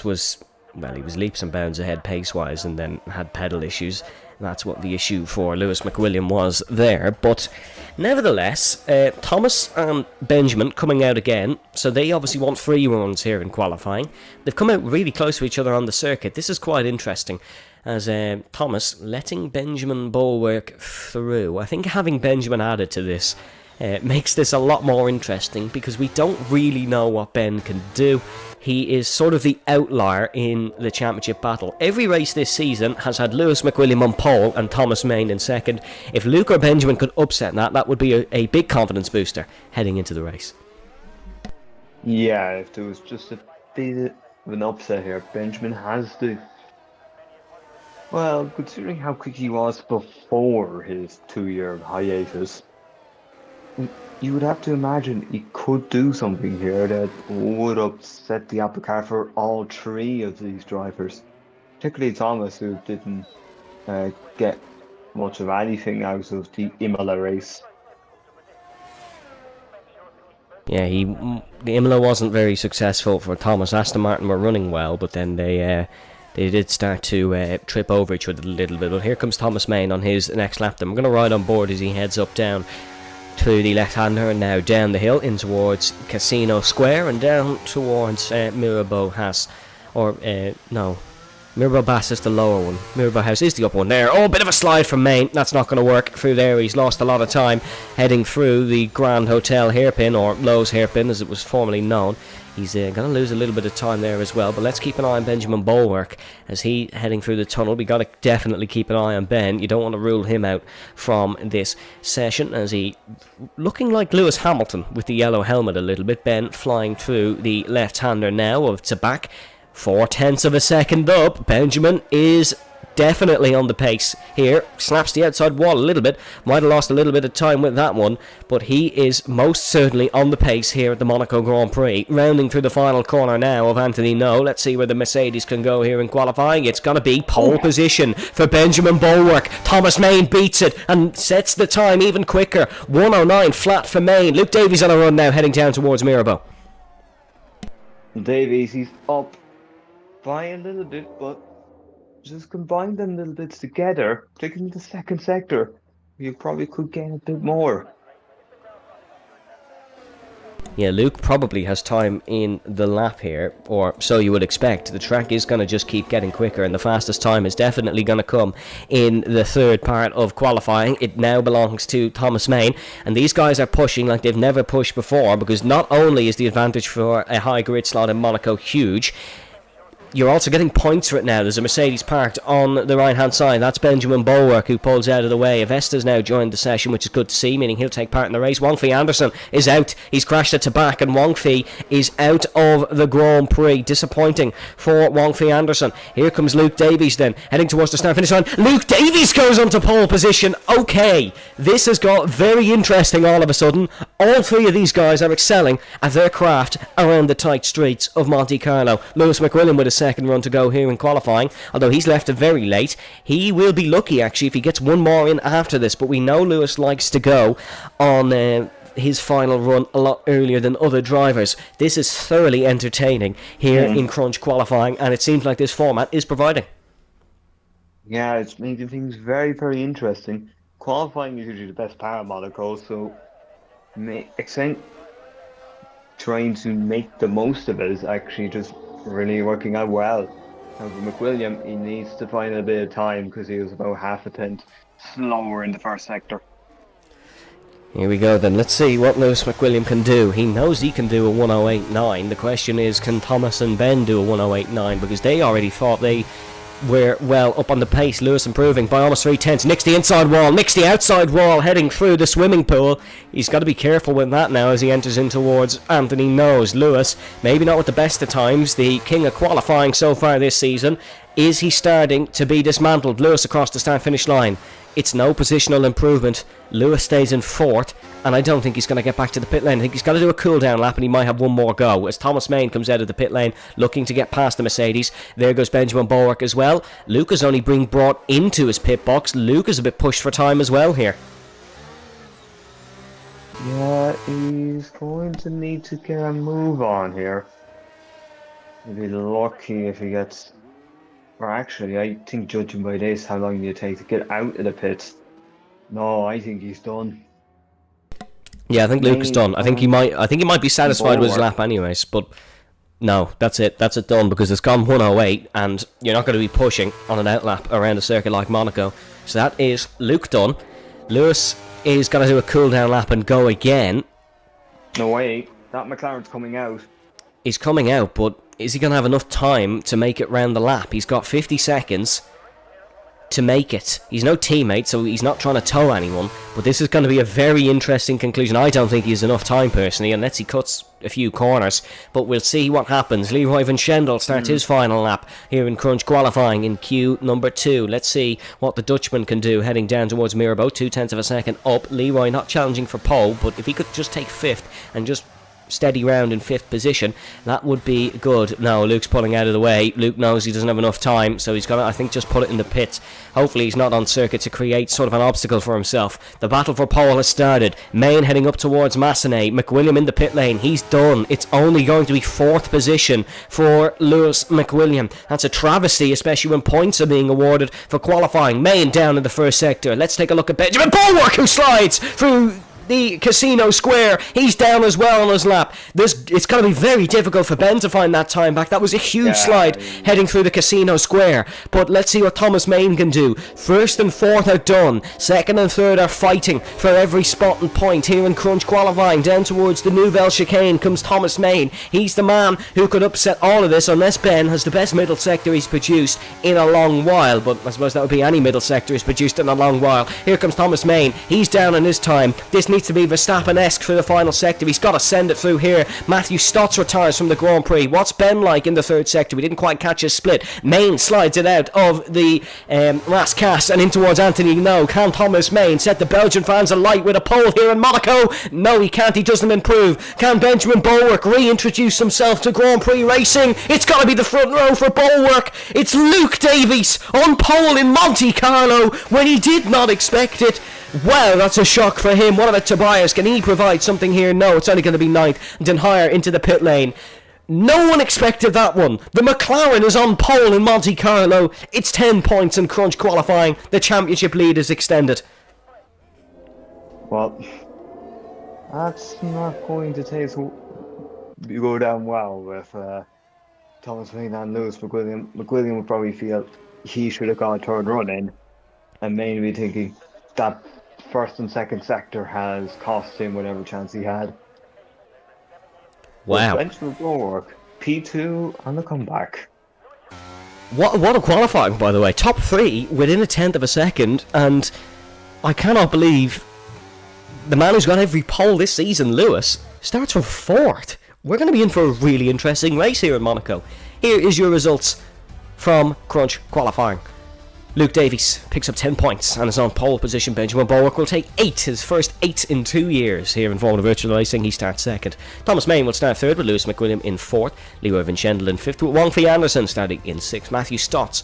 was well, he was leaps and bounds ahead pace-wise and then had pedal issues. That's what the issue for Lewis McWilliam was there. But nevertheless, Thomas and Benjamin coming out again, so they obviously want free runs here in qualifying. They've come out really close to each other on the circuit. This is quite interesting, as Thomas letting Benjamin bulwark through. I think having Benjamin added to this makes this a lot more interesting, because we don't really know what Ben can do. He is sort of the outlier in the championship battle. Every race this season has had Lewis McWilliam on pole and Thomas Main in second. If Luke or Benjamin could upset that would be a big confidence booster heading into the race. Yeah, if there was just a bit of an upset here, Benjamin has to. Well, considering how quick he was before his 2-year hiatus, you would have to imagine he could do something here that would upset the apple cart for all three of these drivers. Particularly Thomas, who didn't get much of anything out of the Imola race. Yeah, the Imola wasn't very successful for Thomas. Aston Martin were running well, but then they did start to trip over each other a little bit. But here comes Thomas Main on his next lap. I'm going to ride on board as he heads down to the left-hander, and now down the hill in towards Casino Square and down towards Mirabeau House. No, Mirabeau Bass is the lower one. Mirabeau House is the upper one there. Oh, bit of a slide from Main. That's not going to work through there. He's lost a lot of time heading through the Grand Hotel hairpin, or Lowe's hairpin as it was formerly known. He's going to lose a little bit of time there as well, but let's keep an eye on Benjamin Bulwark as he heading through the tunnel. We got to definitely keep an eye on Ben. You don't want to rule him out from this session, as he looking like Lewis Hamilton with the yellow helmet a little bit. Ben flying through the left-hander now of Tabak. 0.4 of a second up. Benjamin is definitely on the pace here. Slaps the outside wall a little bit. Might have lost a little bit of time with that one, but he is most certainly on the pace here at the Monaco Grand Prix. Rounding through the final corner now of Anthony No. Let's see where the Mercedes can go here in qualifying. It's going to be pole position for Benjamin Bulwark. Thomas Main beats it and sets the time even quicker. 1:09 flat for Main. Luke Davies on a run now, heading down towards Mirabeau. Davies, he's up by a little bit, but just combine them little bits together, particularly in the second sector, you probably could gain a bit more. Yeah, Luke probably has time in the lap here, or so you would expect. The track is going to just keep getting quicker, and the fastest time is definitely going to come in the third part of qualifying. It now belongs to Thomas Main, and these guys are pushing like they've never pushed before, because not only is the advantage for a high grid slot in Monaco huge, you're also getting points for it now. There's a Mercedes parked on the right hand side. That's Benjamin Bulwark, who pulls out of the way. Avesta's now joined the session, which is good to see, meaning he'll take part in the race. Wong Fei Anderson is out. He's crashed at Tabak, and Wong Fei is out of the Grand Prix. Disappointing for Wong Fei Anderson. Here comes Luke Davies then, heading towards the start finish line. Luke Davies goes onto pole position. Okay, this has got very interesting all of a sudden. All three of these guys are excelling at their craft around the tight streets of Monte Carlo. Lewis McWilliam with a second run to go here in qualifying, although he's left it very late. He will be lucky actually if he gets one more in after this, but we know Lewis likes to go on his final run a lot earlier than other drivers. This is thoroughly entertaining here in Crunch qualifying, and it seems like this format is providing. Yeah, it's making things very, very interesting. Qualifying is usually the best part of Monaco, so trying to make the most of it is actually just really working out well. And for McWilliam, he needs to find a bit of time because he was about half a tenth slower in the first sector. Here we go then. Let's see what Lewis McWilliam can do. He knows he can do a 1:08.9. The question is, can Thomas and Ben do a 1:08.9? Because they already thought they were well up on the pace. Lewis improving by almost 3/10. Nicks the inside wall, nicks the outside wall, heading through the swimming pool. He's got to be careful with that now as he enters in towards Anthony Nose. Lewis, maybe not with the best of times, the king of qualifying so far this season. Is he starting to be dismantled? Lewis across the start finish line. It's no positional improvement. Lewis stays in fourth, and I don't think he's going to get back to the pit lane. I think he's got to do a cool down lap, and he might have one more go as Thomas Main comes out of the pit lane looking to get past the Mercedes. There goes Benjamin Bulwark as well. Luke is only being brought into his pit box. Luke is a bit pushed for time as well here. Yeah, he's going to need to get a move on here. He'll be lucky if he gets Or actually, I think judging by this, how long do you take to get out of the pits? No, I think he's done. Yeah, I think Luke is done. I think he might be And satisfied with his Bulwark. lap anyways, but no, that's it. That's it done because it's gone 108 and you're not going to be pushing on an outlap around a circuit like Monaco. So that is Luke done. Lewis is going to do a cool down lap and go again. No way, that McLaren's coming out. He's coming out, but is he going to have enough time to make it round the lap? He's got 50 seconds to make it. He's no teammate, so he's not trying to tow anyone, but this is going to be a very interesting conclusion. I don't think he has enough time personally, unless he cuts a few corners, but we'll see what happens. Leroy Van Schendel starts his final lap here in Crunch qualifying in Q number 2. Let's see what the Dutchman can do heading down towards Mirabeau, 0.2 of a second up. Leroy not challenging for pole, but if he could just take 5th and just steady round in 5th position, that would be good. No, Luke's pulling out of the way. Luke knows he doesn't have enough time, so he's gonna, I think, just put it in the pits. Hopefully he's not on circuit to create sort of an obstacle for himself. The battle for pole has started. Main heading up towards Massenet. McWilliam in the pit lane. He's done. It's only going to be 4th position for Lewis McWilliam. That's a travesty, especially when points are being awarded for qualifying. Main down in the first sector. Let's take a look at Benjamin Bulwark, who slides through the Casino Square. He's down as well on his lap. It's going to be very difficult for Ben to find that time back. That was a huge slide heading through the Casino Square. But let's see what Thomas Main can do. 1st and 4th are done. 2nd and 3rd are fighting for every spot and point here in Crunch qualifying. Down towards the Nouvelle Chicane comes Thomas Main. He's the man who could upset all of this unless Ben has the best middle sector he's produced in a long while. But I suppose that would be any middle sector he's produced in a long while. Here comes Thomas Main. He's down in his time. This needs to be Verstappen-esque for the final sector. He's got to send it through here. Matthew Stotts retires from the Grand Prix. What's Ben like in the 3rd sector? We didn't quite catch his split. Main slides it out of the Rascasse and in towards Anthony No. Can Thomas Main set the Belgian fans alight with a pole here in Monaco? No, he can't. He doesn't improve. Can Benjamin Bulwark reintroduce himself to Grand Prix racing? It's got to be the front row for Bulwark. It's Luke Davies on pole in Monte Carlo when he did not expect it. Wow, that's a shock for him. What about Tobias? Can he provide something here? No, it's only going to be 9th. Den Hire into the pit lane. No one expected that one. The McLaren is on pole in Monte Carlo. It's 10 points in Crunch qualifying. The championship lead is extended. Well, that's not going to you go down well with Thomas Main and Lewis McWilliam. McWilliam would probably feel he should have gone a 3rd run in, and maybe thinking that 1st and 2nd sector has cost him whatever chance he had. Wow. Benjamin Bulwark, P2 on the comeback. What a qualifying, by the way. Top 3 within a 10th of a second, and I cannot believe the man who's got every pole this season, Lewis, starts from 4th. We're going to be in for a really interesting race here in Monaco. Here is your results from Crunch qualifying. Luke Davies picks up 10 points and is on pole position. Benjamin Bulwark will take 8, his first 8 in 2 years here in Formula Virtual Racing. He starts 2nd. Thomas Main will start 3rd with Lewis McWilliam in 4th. Leroy Van Schendel in 5th with Wong Fee Anderson starting in 6th. Matthew Stotts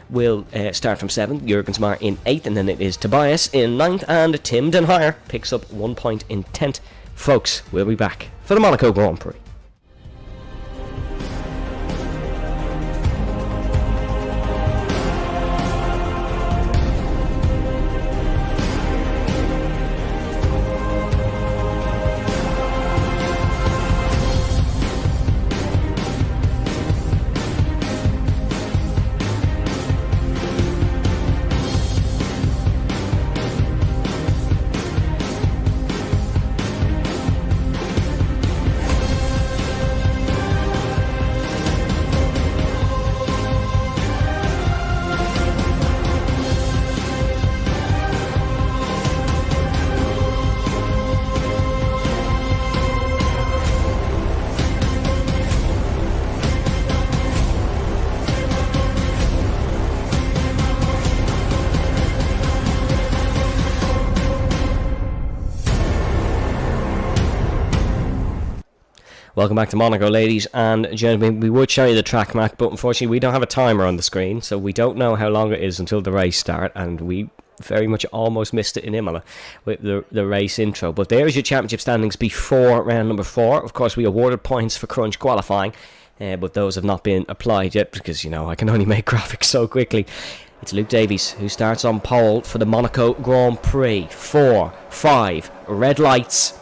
will start from 7th. Jurgensmar in 8th, and then it is Tobias in 9th, and Tim Den Hire picks up 1 point in 10th. Folks, we'll be back for the Monaco Grand Prix. Welcome back to Monaco, ladies and gentlemen. We would show you the track map, but unfortunately we don't have a timer on the screen, so we don't know how long it is until the race start, and we very much almost missed it in Imola with the race intro. But there's your championship standings before round number 4. Of course, we awarded points for Crunch qualifying. but those have not been applied yet because, you know, I can only make graphics so quickly. It's Luke Davies who starts on pole for the Monaco Grand Prix. 4, 5, red lights.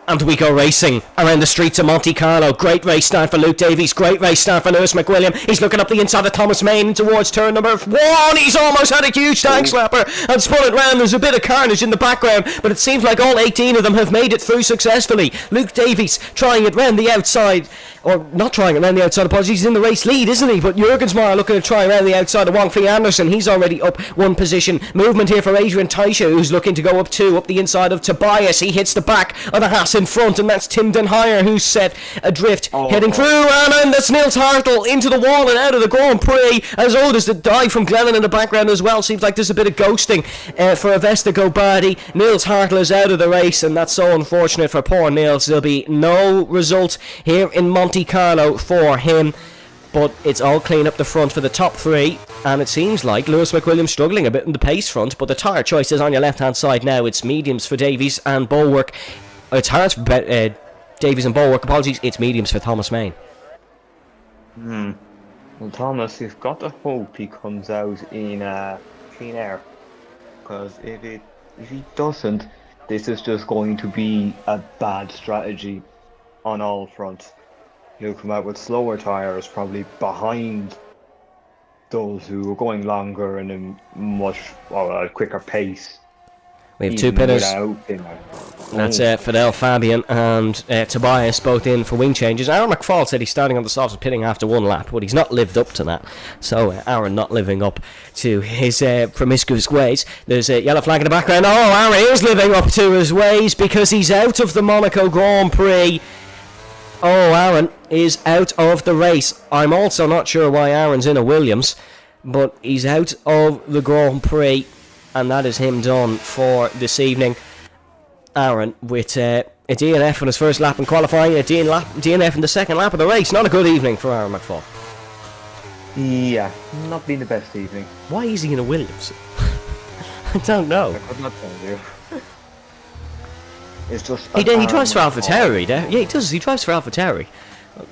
And we go racing around the streets of Monte Carlo. Great race start for Luke Davies. Great race start for Lewis McWilliam. He's looking up the inside of Thomas Main towards turn number 1. He's almost had a huge tank slapper and spun it round. There's a bit of carnage in the background, but it seems like all 18 of them have made it through successfully. Luke Davies trying it round the outside. Or not trying it around the outside, apologies, he's in the race lead, isn't he? But Jurgensmeyer looking to try around the outside of Wong Fee Anderson. He's already up 1 position. Movement here for Adrian Taisha, who's looking to go up 2, up the inside of Tobias. He hits the back of the Haas in front, and that's Tim Den Heyer, who's set adrift, heading through, and that's Nils Hartl into the wall and out of the Grand Prix, as there's the dive from Glennon in the background as well. Seems like there's a bit of ghosting for Avesta Gobadi. Nils Hartl is out of the race, and that's so unfortunate for poor Nils. There'll be no result here in Monte Carlo for him, but it's all clean up the front for the top 3, and it seems like Lewis McWilliam struggling a bit in the pace front, but the tyre choice is on your left hand side now. It's mediums for Davies and Bulwark. It's hard for Davies and Bulwark, apologies, it's mediums for Thomas Main. Well, Thomas, you've got to hope he comes out in clean air, because if he doesn't, this is just going to be a bad strategy on all fronts. He'll come out with slower tyres, probably behind those who are going longer and a much quicker pace. We have 2 pitters. That's Fidel Fabian and Tobias both in for wing changes. Aaron McFall said he's starting on the softs pitting after 1 lap, but he's not lived up to that. So Aaron not living up to his promiscuous ways. There's a yellow flag in the background. Oh, Aaron is living up to his ways because he's out of the Monaco Grand Prix. Oh, Aaron is out of the race. I'm also not sure why Aaron's in a Williams, but he's out of the Grand Prix, and that is him done for this evening. Aaron with a DNF on his first lap in qualifying, a DNF in the second lap of the race. Not a good evening for Aaron McFall. Yeah, not been the best evening. Why is he in a Williams? I don't know. I could not tell you. It's just he drives for AlphaTauri, yeah, he does. He drives for AlphaTauri.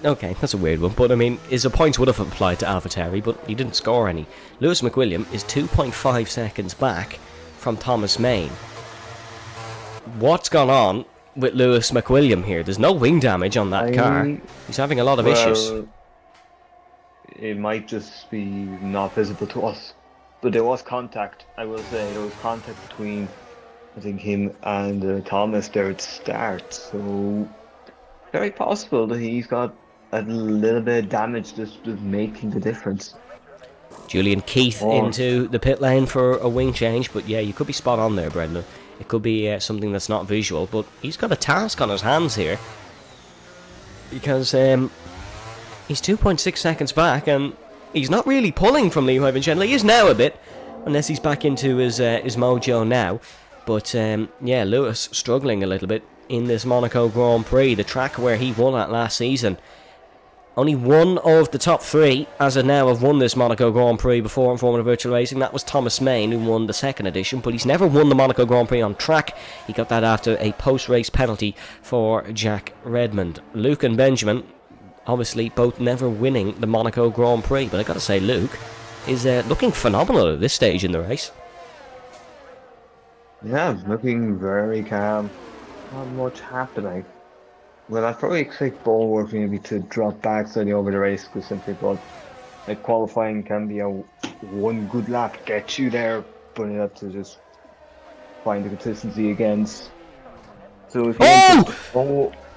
Okay, that's a weird one, but I mean, his points would have applied to AlphaTauri, but he didn't score any. Lewis McWilliam is 2.5 seconds back from Thomas Main. What's gone on with Lewis McWilliam here? There's no wing damage on that car. He's having a lot of issues. It might just be not visible to us, but there was contact. I will say there was contact between, I think, him and Thomas there at start, so very possible that he's got a little bit of damage just making the difference. Julian Keith into the pit lane for a wing change, but yeah, you could be spot on there, Brendan. It could be something that's not visual, but he's got a task on his hands here, because he's 2.6 seconds back, and he's not really pulling from Leroy Vincent. He is now a bit, unless he's back into his mojo now. But yeah, Lewis struggling a little bit in this Monaco Grand Prix, the track where he won at last season. Only one of the top 3 as of now have won this Monaco Grand Prix before in Formula Virtual Racing. That was Thomas Main, who won the second edition, but he's never won the Monaco Grand Prix on track. He got that after a post-race penalty for Jack Redmond. Luke and Benjamin, obviously both never winning the Monaco Grand Prix, but I gotta say, Luke is looking phenomenal at this stage in the race. Yeah, looking very calm. Not much happening. Well, I'd probably expect Bulwark maybe to drop back slightly over the race, because simply put, like, qualifying can be a one good lap get you there, but you have to just find the consistency against. So if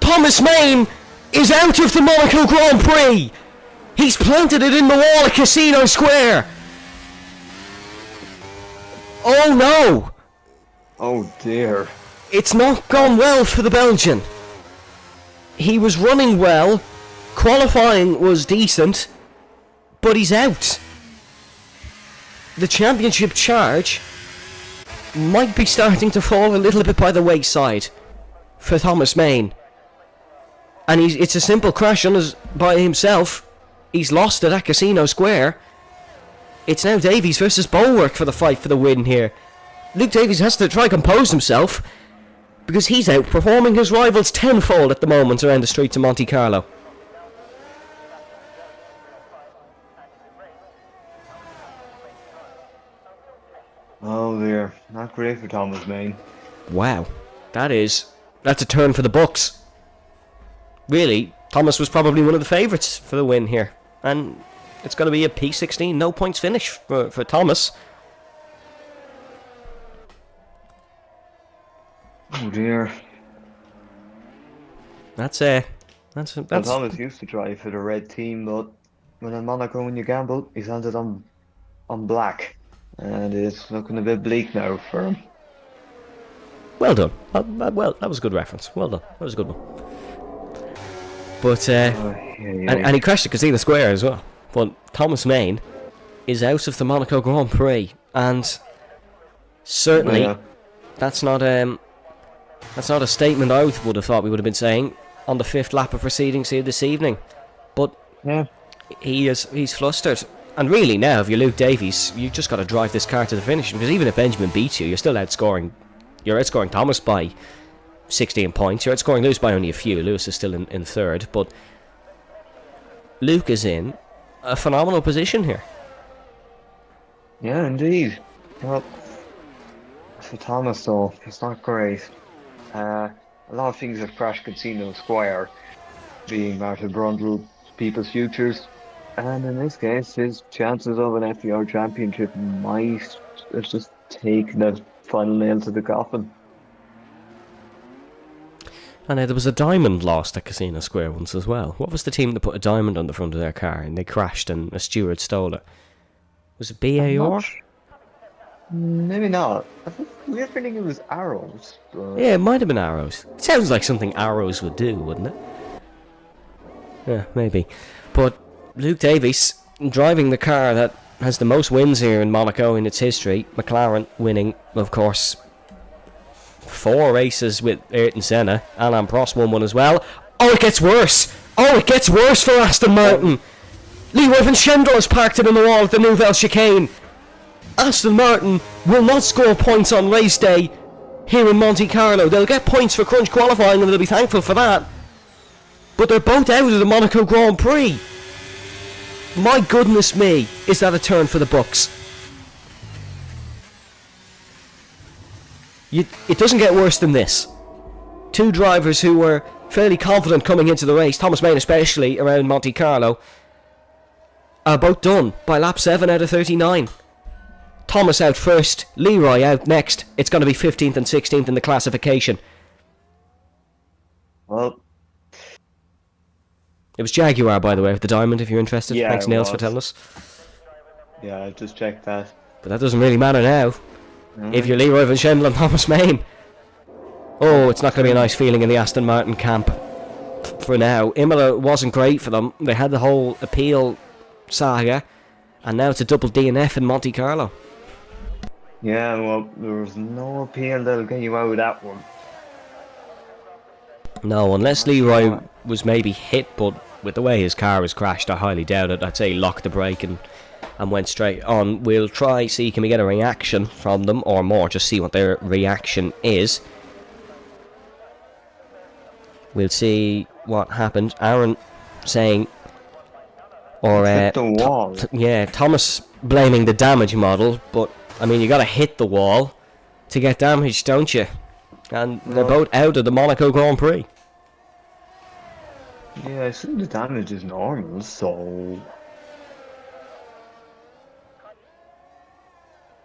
Thomas Main is out of the Monaco Grand Prix. He's planted it in the wall at Casino Square. Oh no! Oh dear. It's not gone well for the Belgian. He was running well, qualifying was decent, but he's out. The championship charge might be starting to fall a little bit by the wayside for Thomas Main. And it's a simple crash by himself. He's lost it at Casino Square. It's now Davies versus Bulwark for the fight for the win here. Luke Davies has to try and compose himself, because he's outperforming his rivals tenfold at the moment around the streets of Monte Carlo. Oh dear, not great for Thomas Main. Wow, that's a turn for the books. Really, Thomas was probably one of the favourites for the win here, and it's going to be a P16 no points finish for Thomas. Oh dear. That's Well, Thomas used to drive for the red team, but when in Monaco, when you gamble, he's ended on black, and it's looking a bit bleak now for him. well done. Well, that was a good reference. Well done. That was a good one. But and he crashed at Casino Square as well. But Thomas Main is out of the Monaco Grand Prix, and certainly that's not a statement I would have thought we would have been saying on the 5th lap of proceedings here this evening. But yeah, he's flustered. And really now, if you're Luke Davies, you just got to drive this car to the finish, because even if Benjamin beats you, you're still outscoring. You're outscoring Thomas by 16 points. You're outscoring Lewis by only a few. Lewis is still in third, but Luke is in a phenomenal position here. Yeah, indeed. Well, for Thomas though, it's not great. A lot of things have crashed Casino Square, being Martin Brundle, People's Futures, and in this case, his chances of an FVR championship might have just taken the final nail to the coffin. And there was a diamond lost at Casino Square once as well. What was the team that put a diamond on the front of their car and they crashed and a steward stole it? Was it BAR? Maybe not. We're thinking it was Arrows. Yeah, it might have been Arrows. It sounds like something Arrows would do, wouldn't it? Yeah, maybe. But Luke Davies, driving the car that has the most wins here in Monaco in its history, McLaren winning, of course, 4 races with Ayrton Senna. Alain Prost won one as well. Oh, it gets worse! Oh, it gets worse for Aston Martin! Leroy Van Schendel has parked it in the wall at the Nouvelle Chicane. Aston Martin will not score points on race day here in Monte Carlo. They'll get points for crunch qualifying and they'll be thankful for that. But they're both out of the Monaco Grand Prix. My goodness me, is that a turn for the books? It doesn't get worse than this. 2 drivers who were fairly confident coming into the race, Thomas Main especially, around Monte Carlo, are both done by lap 7 out of 39. Thomas out first, Leroy out next. It's going to be 15th and 16th in the classification. Well, it was Jaguar, by the way, with the diamond, if you're interested. Yeah, Thanks, it Niels, for was. telling us. yeah, I just checked that. But that doesn't really matter now. If you're Leroy Van Schendel and Thomas Main. Oh, it's not going to be a nice feeling in the Aston Martin camp for now. Imola wasn't great for them. They had the whole appeal saga, and now it's a double DNF in Monte Carlo. Yeah, well, there was no appeal that'll get you out of that one. No, unless Leroy was maybe hit, but with the way his car was crashed, I highly doubt it. I'd say he locked the brake and went straight on. We'll try, see, can we get a reaction from them, or more, just see what their reaction is. We'll see what happens. Aaron saying, or Hit the wall. yeah, Thomas blaming the damage model, but I mean, you gotta hit the wall to get damaged, don't you? And they're both out of the Monaco Grand Prix. Yeah, I assume the damage is normal, so...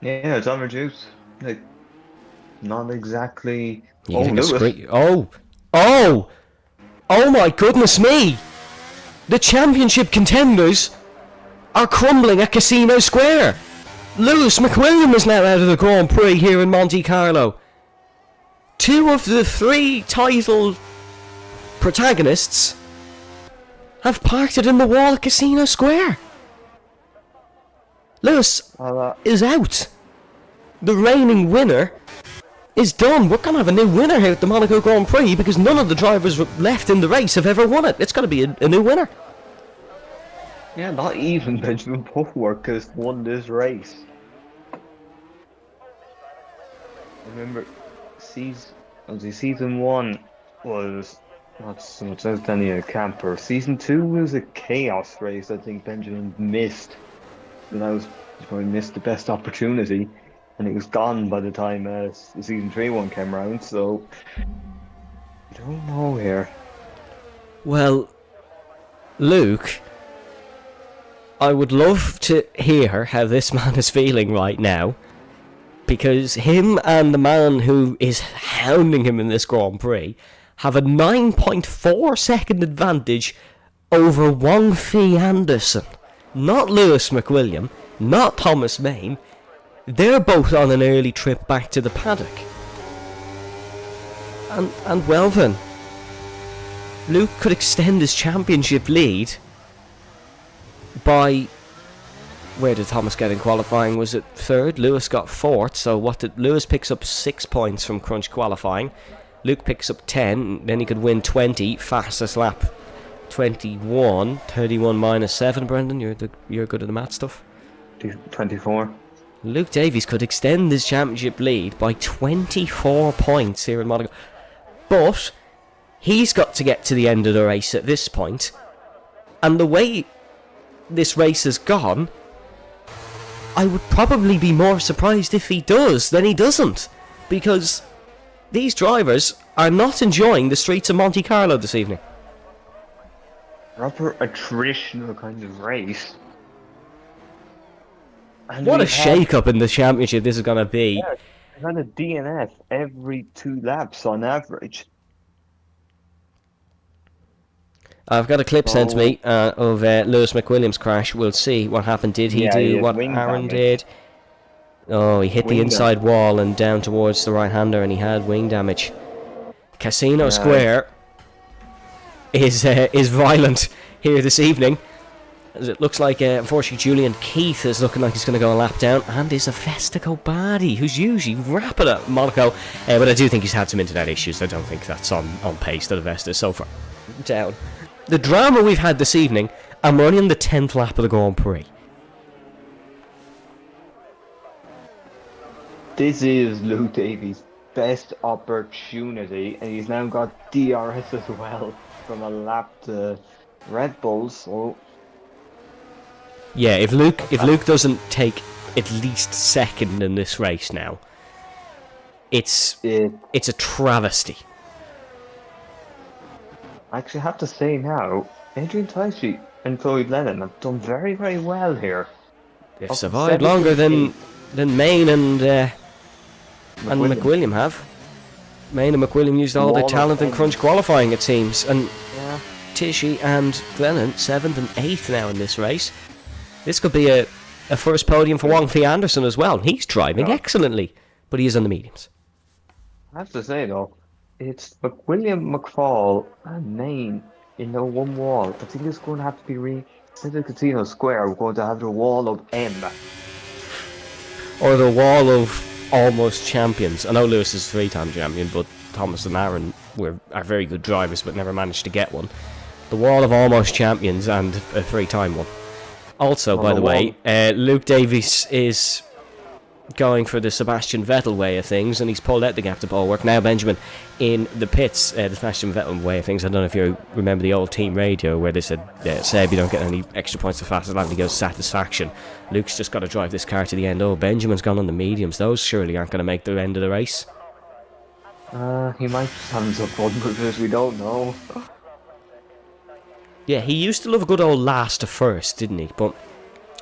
Yeah, it's unreduced. Like, not exactly... You can Oh my goodness me! The championship contenders are crumbling at Casino Square! Lewis McWilliam is now out of the Grand Prix here in Monte Carlo. 2 of the 3 title protagonists have parked it in the wall at Casino Square. Lewis is out. The reigning winner is done. We're going to have a new winner here at the Monaco Grand Prix because none of the drivers left in the race have ever won it. It's going to be a new winner. Yeah, not even Benjamin Butterworth has won this race. Remember, Obviously, season one was not so much as any a camper. Season two was a chaos race. I think Benjamin missed. And he probably missed the best opportunity, and it was gone by the time the season three one came around. So I don't know here. Well, Luke, I would love to hear how this man is feeling right now, because him and the man who is hounding him in this Grand Prix have a 9.4 second advantage over Wong Fei Anderson. Not Lewis McWilliam, not Thomas Main. They're both on an early trip back to the paddock. And well then, Luke could extend his championship lead by... Where did Thomas get in qualifying? Was it third? Lewis got fourth. So what did Lewis picks up 6 points from Crunch qualifying. Luke picks up 10. Then he could win 20. Fastest lap 21. 31 minus 7. Brendan, you're good at the math stuff. 24. Luke Davies could extend his championship lead by 24 points here in Monaco. But he's got to get to the end of the race at this point. And the way this race has gone, I would probably be more surprised if he does than he doesn't, because these drivers are not enjoying the streets of Monte Carlo this evening. Proper a traditional kind of race. And What a shake-up in the championship this is going to be. Yeah, we've had a DNF every 2 laps on average. I've got a clip sent to me of Lewis McWilliams' crash. We'll see what happened. Did he do what Aaron did? Oh, he hit the inside wall and down towards the right-hander, and he had wing damage. Casino Square is violent here this evening, as it looks like, unfortunately, Julian Keith is looking like he's going to go a lap down, and is a Vestico Badi, who's usually rapid at Monaco, but I do think he's had some internet issues. I don't think that's on pace to the Vesta so far. Down. The drama we've had this evening, I'm running on the 10th lap of the Grand Prix. This is Luke Davies' best opportunity, and he's now got DRS as well from a lap to Red Bull. So yeah, if Luke doesn't take at least second in this race now, it's a travesty. I actually have to say now, Adrian Taishi and Chloe Lennon have done very, very well here. They've survived longer than Main and McWilliam have. Main and McWilliam used all their talent in Crunch qualifying, it seems, and Tishy and Glennon 7th and 8th now in this race. This could be a first podium for Wong Fei Anderson as well. He's driving excellently, but he is on the mediums. I have to say though, it's McWilliam, McFall, and Main in the one wall. I think it's going to have to be instead of Casino Square, we're going to have the wall of M. Or the wall of almost champions. I know Lewis is a 3-time champion, but Thomas and Aaron are very good drivers, but never managed to get one. The wall of almost champions and a 3-time one. Also, by the way, Luke Davies is going for the Sebastian Vettel way of things, and he's pulled out the gap to Bulwark. Now Benjamin in the pits, the Sebastian Vettel way of things. I don't know if you remember the old team radio where they said, Seb, you don't get any extra points for fastest lap, and he goes, satisfaction. Luke's just got to drive this car to the end. Oh, Benjamin's gone on the mediums. Those surely aren't going to make the end of the race. He might just have some fun with it, we don't know. Yeah, he used to love a good old last to first, didn't he? But,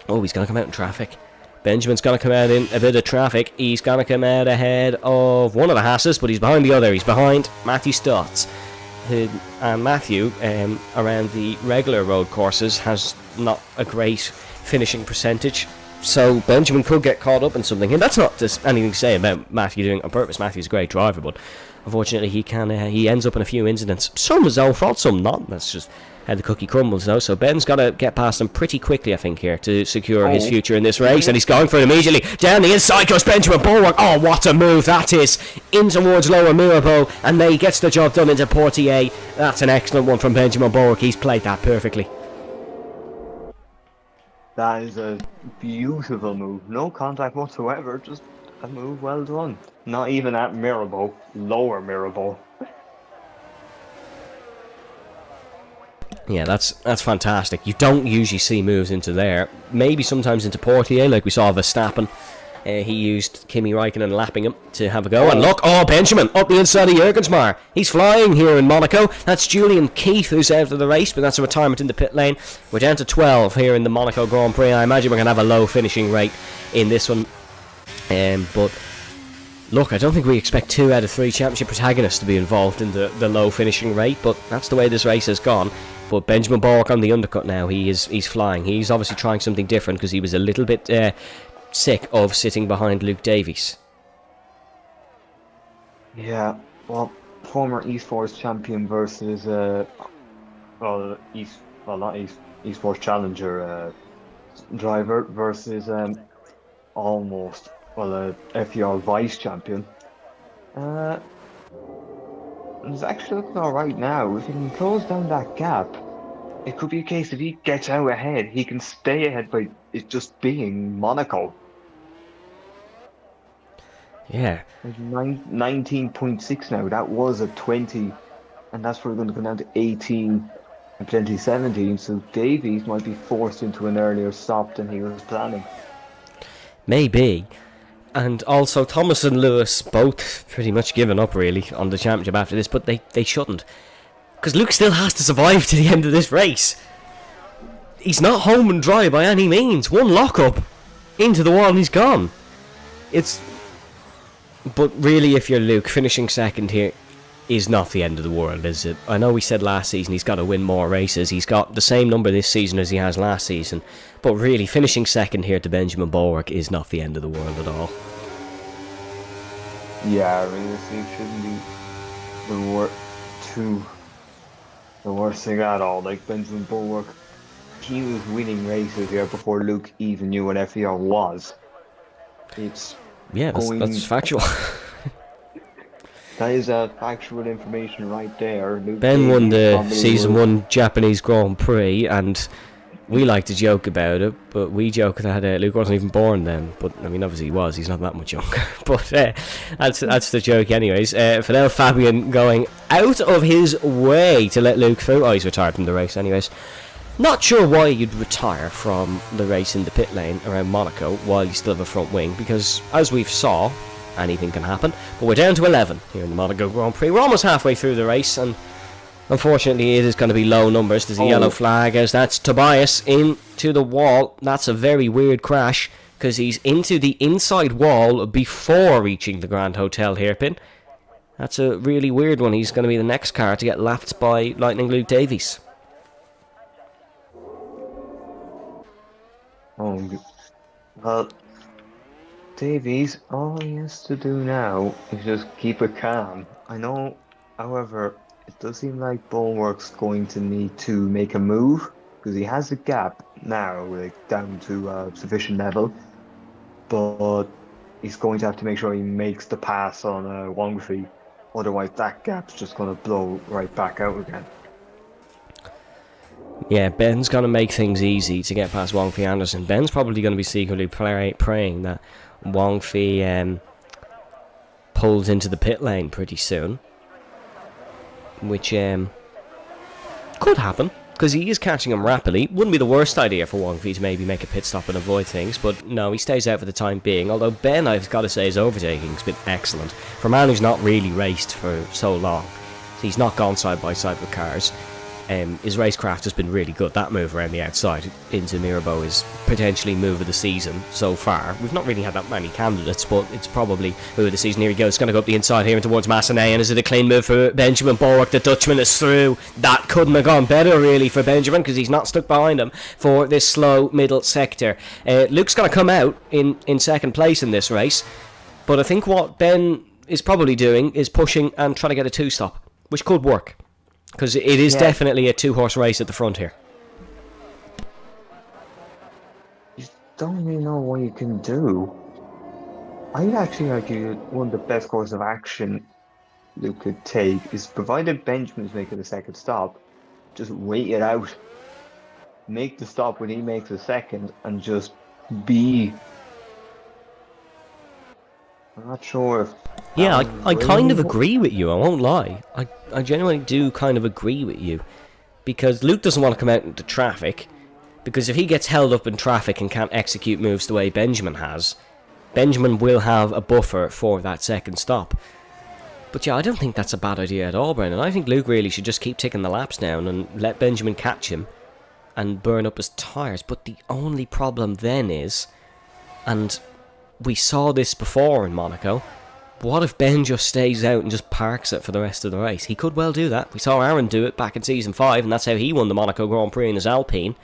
he's going to come out in traffic. Benjamin's going to come out in a bit of traffic. He's going to come out ahead of one of the Hasses, but he's behind the other. He's behind Matthew Stotts. And Matthew, around the regular road courses, has not a great finishing percentage. So Benjamin could get caught up in something. And that's not just anything to say about Matthew doing it on purpose. Matthew's a great driver, but unfortunately he ends up in a few incidents. Some is his own fault, some not. That's just how the cookie crumbles now. So Ben's got to get past him pretty quickly, I think, here to secure his future in this race. And he's going for it immediately. Down the inside goes Benjamin Bulwark. Oh, what a move that is. In towards Lower Mirabeau. And he gets the job done into Portier. That's an excellent one from Benjamin Bulwark. He's played that perfectly. That is a beautiful move. No contact whatsoever. Just a move well done. Not even at Mirabeau, lower Mirabeau. Yeah, that's fantastic. You don't usually see moves into there. Maybe sometimes into Portier, like we saw Verstappen. He used Kimi Räikkönen lapping him to have a go. And look, Benjamin up the inside of Jurgensmeyer. He's flying here in Monaco. That's Julian Keith who's out of the race, but that's a retirement in the pit lane. We're down to 12 here in the Monaco Grand Prix. I imagine we're going to have a low finishing rate in this one. But look, I don't think we expect 2 out of 3 championship protagonists to be involved in the low finishing rate, but that's the way this race has gone. But Benjamin Bork on the undercut now, he's flying. He's obviously trying something different because he was a little bit sick of sitting behind Luke Davies. Yeah, well, former East Force champion versus East Force challenger driver versus almost FVR vice champion. It's actually looking alright now. If he can close down that gap, it could be a case if he gets out ahead, he can stay ahead by it just being Monaco. Yeah. 19.6 now. That was a 20, and that's probably going to go down to 18 and potentially 17. So Davies might be forced into an earlier stop than he was planning. Maybe. And also, Thomas and Lewis both pretty much given up, really, on the championship after this, but they shouldn't. Because Luke still has to survive to the end of this race. He's not home and dry by any means. One lock-up into the wall and he's gone. But really, if you're Luke, finishing second here is not the end of the world, is it? I know we said last season he's got to win more races. He's got the same number this season as he has last season. But really, finishing second here to Benjamin Bulwark is not the end of the world at all. Yeah, realistically, it shouldn't be the worst thing at all. Like Benjamin Bulwark, he was winning races here before Luke even knew what FVR was. That's factual. That is factual information right there. Luke Ben won the Season 1 Japanese Grand Prix, and we like to joke about it, but we joke that Luke wasn't even born then. But, I mean, obviously he was. He's not that much younger. But that's the joke anyways. Fidel Fabian going out of his way to let Luke through. Oh, he's retired from the race anyways. Not sure why you'd retire from the race in the pit lane around Monaco while you still have a front wing, because as we've saw, anything can happen. But we're down to 11 here in the Monaco Grand Prix. We're almost halfway through the race, and unfortunately it is going to be low numbers. There's a yellow flag as that's Tobias into the wall. That's a very weird crash because he's into the inside wall before reaching the Grand Hotel hairpin. That's a really weird one. He's going to be the next car to get lapped by Lightning Luke Davies. Well, Davies, all he has to do now is just keep it calm. I know, however, it does seem like Bulwark's going to need to make a move because he has a gap now, like down to sufficient level, but he's going to have to make sure he makes the pass on Wangfi. Otherwise, that gap's just going to blow right back out again. Yeah, Ben's going to make things easy to get past Wang Fei Anderson. Ben's probably going to be secretly praying that Wang Fei pulls into the pit lane pretty soon. Which could happen, because he is catching him rapidly. Wouldn't be the worst idea for Wang Fei to maybe make a pit stop and avoid things, but no, he stays out for the time being. Although Ben, I've got to say, his overtaking has been excellent. For a man who's not really raced for so long, he's not gone side by side with cars. His racecraft has been really good. That move around the outside into Mirabeau is potentially move of the season so far. We've not really had that many candidates, but it's probably move of the season. Here he goes. It's going to go up the inside here towards Massenet, and is it a clean move for Benjamin Bulwark? The Dutchman is through. That couldn't have gone better really for Benjamin, because he's not stuck behind him for this slow middle sector. Luke's going to come out in second place in this race, but I think what Ben is probably doing is pushing and trying to get a two-stop, which could work. Because it is definitely a two-horse race at the front here. You don't really know what you can do. I actually argue one of the best course of action Luke could take is, provided Benjamin's making the second stop, just wait it out. Make the stop when he makes the second and just be I'm not sure if Yeah, that I kind really. of agree with you, I won't lie. I genuinely do kind of agree with you. Because Luke doesn't want to come out into traffic. Because if he gets held up in traffic and can't execute moves the way Benjamin has, Benjamin will have a buffer for that second stop. But yeah, I don't think that's a bad idea at all, Brendan. I think Luke really should just keep ticking the laps down and let Benjamin catch him and burn up his tyres. But the only problem then is, and we saw this before in Monaco, what if Ben just stays out and just parks it for the rest of the race? He could well do that. We saw Aaron do it back in Season 5, and that's how he won the Monaco Grand Prix in his Alpine.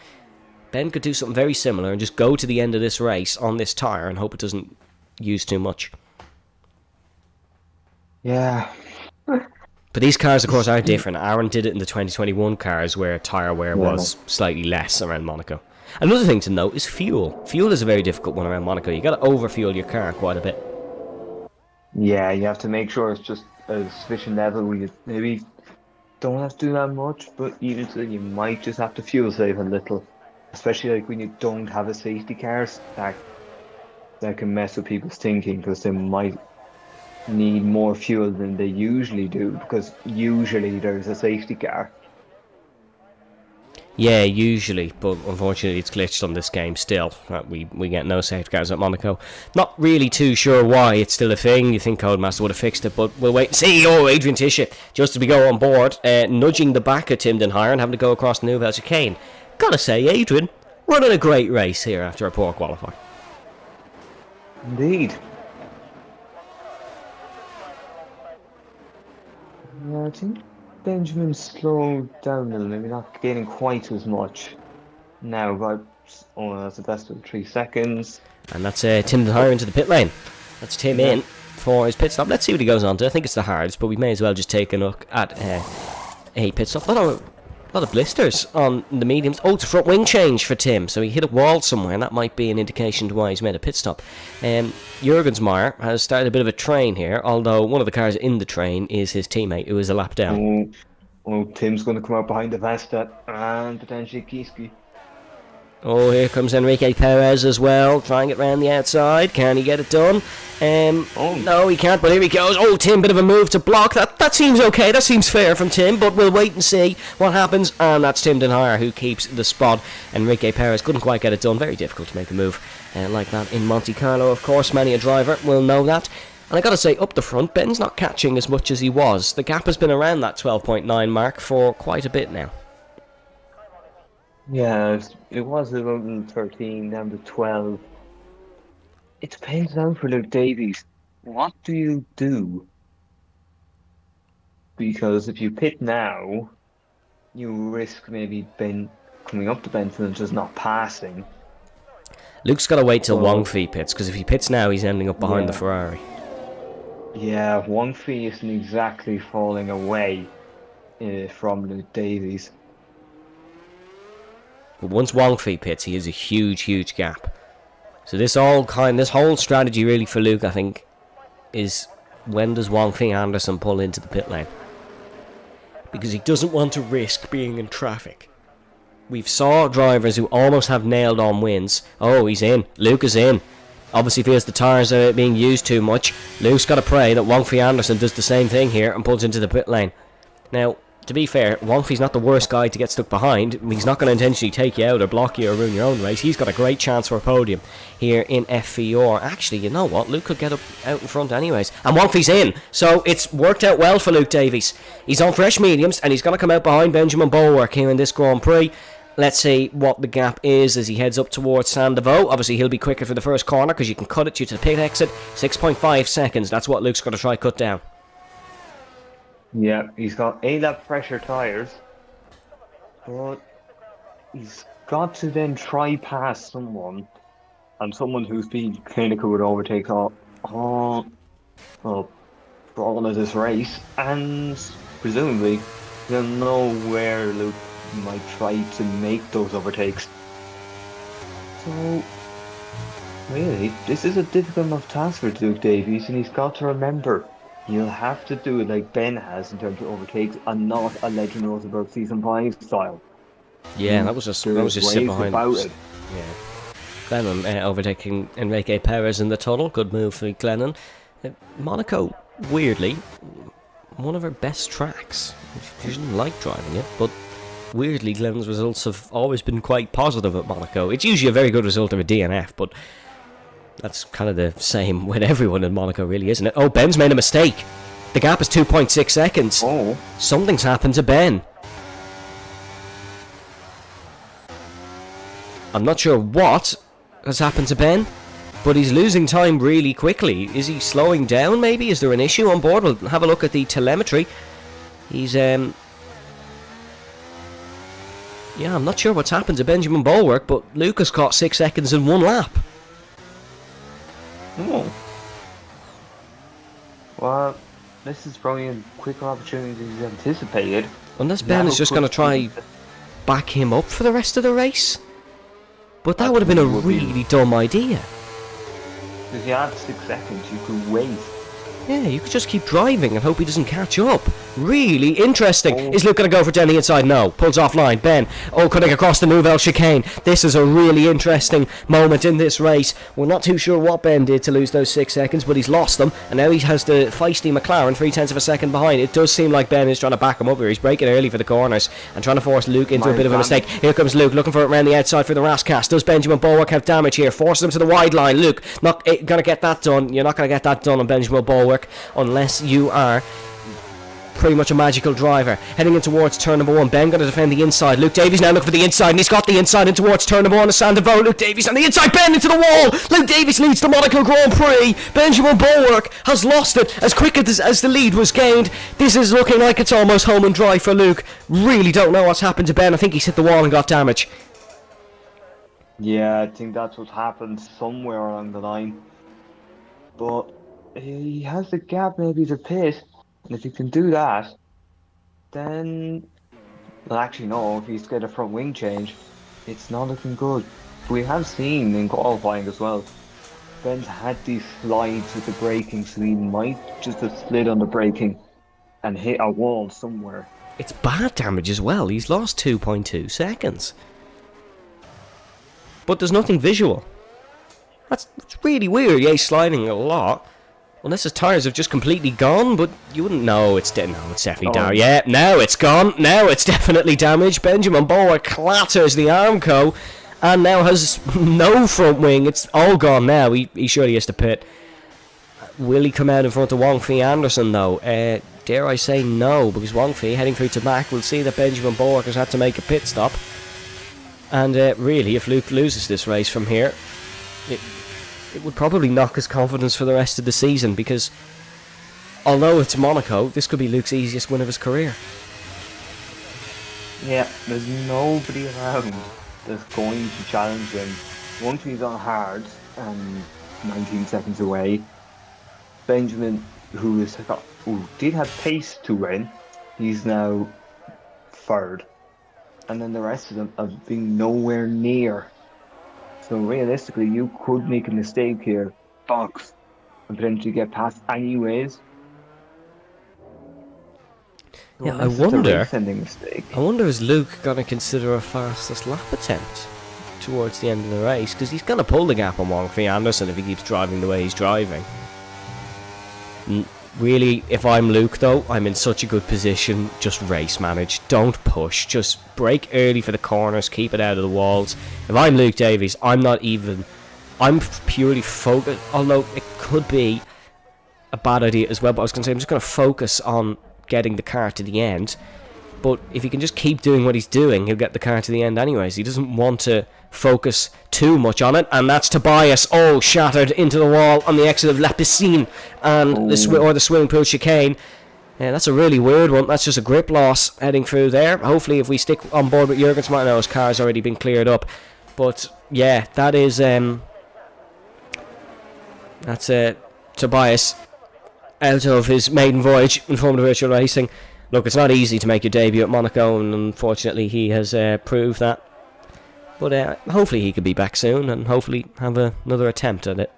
Ben could do something very similar and just go to the end of this race on this tyre and hope it doesn't use too much. Yeah. But these cars, of course, are different. Aaron did it in the 2021 cars where tyre wear was slightly less around Monaco. Another thing to note is fuel. Fuel is a very difficult one around Monaco. You got to overfuel your car quite a bit. Yeah, you have to make sure it's just a sufficient level where you maybe don't have to do that much, but even so, you might just have to fuel save a little. Especially like when you don't have a safety car, that can mess with people's thinking because they might need more fuel than they usually do because usually there's a safety car. Yeah, usually, but unfortunately it's glitched on this game still. We get no safety cars at Monaco. Not really too sure why it's still a thing. You think Codemaster would have fixed it, but we'll wait and see. Oh, Adrian Tisha, just as we go on board, nudging the back of Tim Denhire and having to go across the Nouvelle Chicane. Gotta say, Adrian, running a great race here after a poor qualifying. Indeed. Yeah, I think Benjamin slowed down a little, maybe not gaining quite as much. Now, but that's the best of 3 seconds. And that's Tim Denhire into the pit lane. That's Tim in for his pit stop. Let's see what he goes on to. I think it's the hards, but we may as well just take a look at a pit stop. A lot of blisters on the mediums. Oh, it's a front wing change for Tim. So he hit a wall somewhere, and that might be an indication to why he's made a pit stop. Jurgensmeyer has started a bit of a train here, although one of the cars in the train is his teammate, who is a lap down. Oh, Tim's going to come out behind the Vesta and potentially Kiski. Oh, here comes Enrique Perez as well, trying it round the outside. Can he get it done? No, he can't, but here he goes. Oh, Tim, bit of a move to block. That seems okay. That seems fair from Tim, but we'll wait and see what happens. And that's Tim Denhire who keeps the spot. Enrique Perez couldn't quite get it done. Very difficult to make a move like that in Monte Carlo, of course. Many a driver will know that. And I gotta say, up the front, Ben's not catching as much as he was. The gap has been around that 12.9 mark for quite a bit now. Yeah, it was around 13, down to 12. It depends now for Luke Davies. What do you do? Because if you pit now, you risk maybe Ben coming up to Benson and just not passing. Luke's got to wait till Wang Fei pits, because if he pits now, he's ending up behind the Ferrari. Yeah, Wang Fei isn't exactly falling away from Luke Davies. But once Wang Fei pits, he has a huge, huge gap. So this whole strategy really for Luke, I think, is when does Wang Fei Anderson pull into the pit lane? Because he doesn't want to risk being in traffic. We've saw drivers who almost have nailed on wins. Oh, he's in. Luke is in. Obviously feels the tyres are being used too much. Luke's got to pray that Wang Fei Anderson does the same thing here and pulls into the pit lane. Now, to be fair, Wang Fei's not the worst guy to get stuck behind. He's not going to intentionally take you out or block you or ruin your own race. He's got a great chance for a podium here in FVR. Actually, you know what? Luke could get up out in front anyways. And Wang Fei's in. So it's worked out well for Luke Davies. He's on fresh mediums and he's going to come out behind Benjamin Bulwark here in this Grand Prix. Let's see what the gap is as he heads up towards Sandovo. Obviously, he'll be quicker for the first corner because you can cut it due to the pit exit. 6.5 seconds. That's what Luke's going to try cut down. Yeah, he's got A-lap pressure tyres, but he's got to then try past someone, and someone whose speed clinical would overtake for all of this race, and presumably they'll know where Luke might try to make those overtakes. So, really, this is a difficult enough task for Luke Davies, and he's got to remember, you'll have to do it like Ben has in terms of overtakes and not a Legend Roosevelt Season 5 style. Yeah, that was just sit behind it. Yeah. Glennon overtaking Enrique Perez in the tunnel. Good move for Glennon. Monaco, weirdly, one of her best tracks. She didn't like driving it, but weirdly, Glenn's results have always been quite positive at Monaco. It's usually a very good result of a DNF, but that's kind of the same with everyone in Monaco, really, isn't it? Oh, Ben's made a mistake. The gap is 2.6 seconds. Oh. Something's happened to Ben. I'm not sure what has happened to Ben, but he's losing time really quickly. Is he slowing down, maybe? Is there an issue on board? We'll have a look at the telemetry. He's, yeah, I'm not sure what's happened to Benjamin Bulwark, but Lucas caught 6 seconds in one lap. Oh. Well, this is probably a quicker opportunity than anticipated. Unless Ben is just going to try back him up for the rest of the race. But that would have been a really dumb idea. If you had 6 seconds, you could wait. Yeah, you could just keep driving and hope he doesn't catch up. Really interesting. Oh. Is Luke going to go for down the inside? No. Pulls offline. Ben. Oh, cutting across the Nouvelle chicane. This is a really interesting moment in this race. We're not too sure what Ben did to lose those 6 seconds, but he's lost them. And now he has the feisty McLaren 0.3 of a second behind. It does seem like Ben is trying to back him up here. He's braking early for the corners and trying to force Luke into a bit of a mistake. Here comes Luke looking for it around the outside for the Rascast. Does Benjamin Bulwark have damage here? Forces him to the wide line. Luke, not going to get that done. You're not going to get that done on Benjamin Bulwark unless you are pretty much a magical driver. Heading in towards turn number 1. Ben going to defend the inside. Luke Davies now looking for the inside, and he's got the inside in towards turn number 1. A Sandovo. Luke Davies on the inside. Ben into the wall. Luke Davies leads the Monaco Grand Prix. Benjamin Bulwark has lost it as quick as the lead was gained. This is looking like it's almost home and dry for Luke. Really don't know what's happened to Ben. I think he's hit the wall and got damage. Yeah, I think that's what happened somewhere along the line. But he has the gap maybe to pit. And if he can do that, then... Well, actually, no. If he's got a front wing change, it's not looking good. We have seen in qualifying as well, Ben's had these slides with the braking, so he might just have slid on the braking and hit a wall somewhere. It's bad damage as well. He's lost 2.2 seconds. But there's nothing visual. That's really weird. Yeah, he's sliding a lot. Unless his tyres have just completely gone, but you wouldn't know. It's definitely down. Yeah, now it's gone. Now it's definitely damaged. Benjamin Bulwark clatters the Armco and now has no front wing. It's all gone now. He surely has to pit. Will he come out in front of Wong Fei Anderson, though? Dare I say no, because Wong Fei heading through to Mac will see that Benjamin Bulwark has had to make a pit stop. And really, if Luke loses this race from here, it would probably knock his confidence for the rest of the season, because although it's Monaco, this could be Luke's easiest win of his career. Yeah, there's nobody around that's going to challenge him. Once he's on hard and 19 seconds away, Benjamin, who did have pace to win, he's now third. And then the rest of them have been nowhere near. So realistically, you could make a mistake here, box, and potentially get past anyways. So yeah, I wonder is Luke going to consider a fastest lap attempt towards the end of the race? Because he's going to pull the gap on Wong Fei Anderson if he keeps driving the way he's driving. Really, if I'm Luke, though, I'm in such a good position. Just race manage. Don't push. Just brake early for the corners. Keep it out of the walls. If I'm Luke Davies, I'm purely focused. Although it could be a bad idea as well. But I was going to say, I'm just going to focus on getting the car to the end. But if he can just keep doing what he's doing, he'll get the car to the end anyways. He doesn't want to focus too much on it. And that's Tobias. Oh, shattered into the wall on the exit of La Piscine and the swimming pool chicane. Yeah, that's a really weird one. That's just a grip loss heading through there. Hopefully, if we stick on board with Jurgens, might know his car's already been cleared up. But yeah, that is that's Tobias out of his maiden voyage in Formula Virtual Racing. Look, it's not easy to make your debut at Monaco, and unfortunately he has proved that. But hopefully he could be back soon, and hopefully have another attempt at it.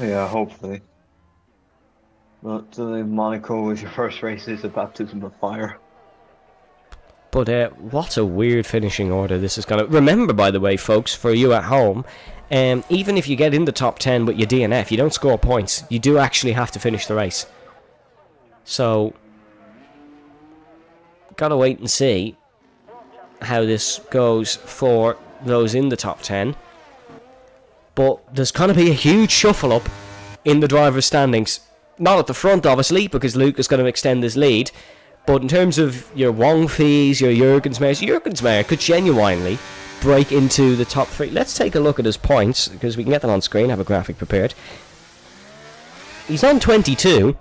Yeah, hopefully. But Monaco is your first race, is a baptism of fire. But what a weird finishing order this is going to... Remember, by the way, folks, for you at home, even if you get in the top 10 but you DNF, you don't score points. You do actually have to finish the race. So, gotta wait and see how this goes for those in the top 10. But there's going to be a huge shuffle up in the driver's standings. Not at the front, obviously, because Luke is going to extend his lead. But in terms of your Wong Fees, your Jürgensmeyer could genuinely break into the top 3. Let's take a look at his points, because we can get that on screen, have a graphic prepared. He's on 22.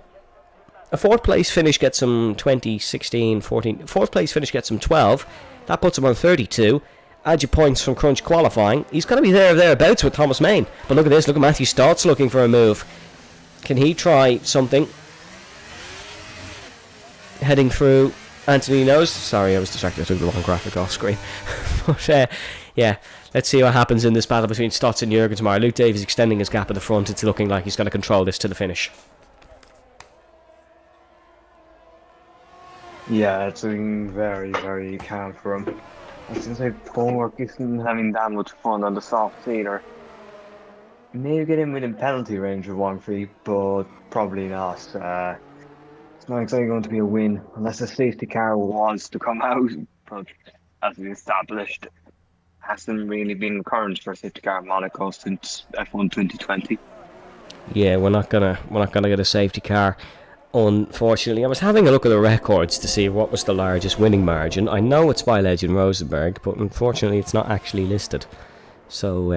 A 4th place finish gets him 20, 16, 14. 4th place finish gets him 12. That puts him on 32. Add your points from Crunch qualifying. He's going to be there or thereabouts with Thomas Main. But look at this. Look at Matthew Stott's looking for a move. Can he try something? Heading through Anthony Knows. Sorry, I was distracted. I took the wrong graphic off screen. But, yeah. Let's see what happens in this battle between Stotts and Jürgensmeyer. Luke Davies extending his gap at the front. It's looking like he's going to control this to the finish. Yeah, it's looking very, very calm for him. Since I homework isn't having that much fun on the soft seat, or maybe get in within penalty range of 1-3, but probably not. It's not exactly going to be a win unless a safety car was to come out. But as we established, hasn't really been recurrent for a safety car at Monaco since F1 2020. Yeah, we're not gonna get a safety car. Unfortunately, I was having a look at the records to see what was the largest winning margin. I know it's by Legend Rosenberg, but unfortunately it's not actually listed. So,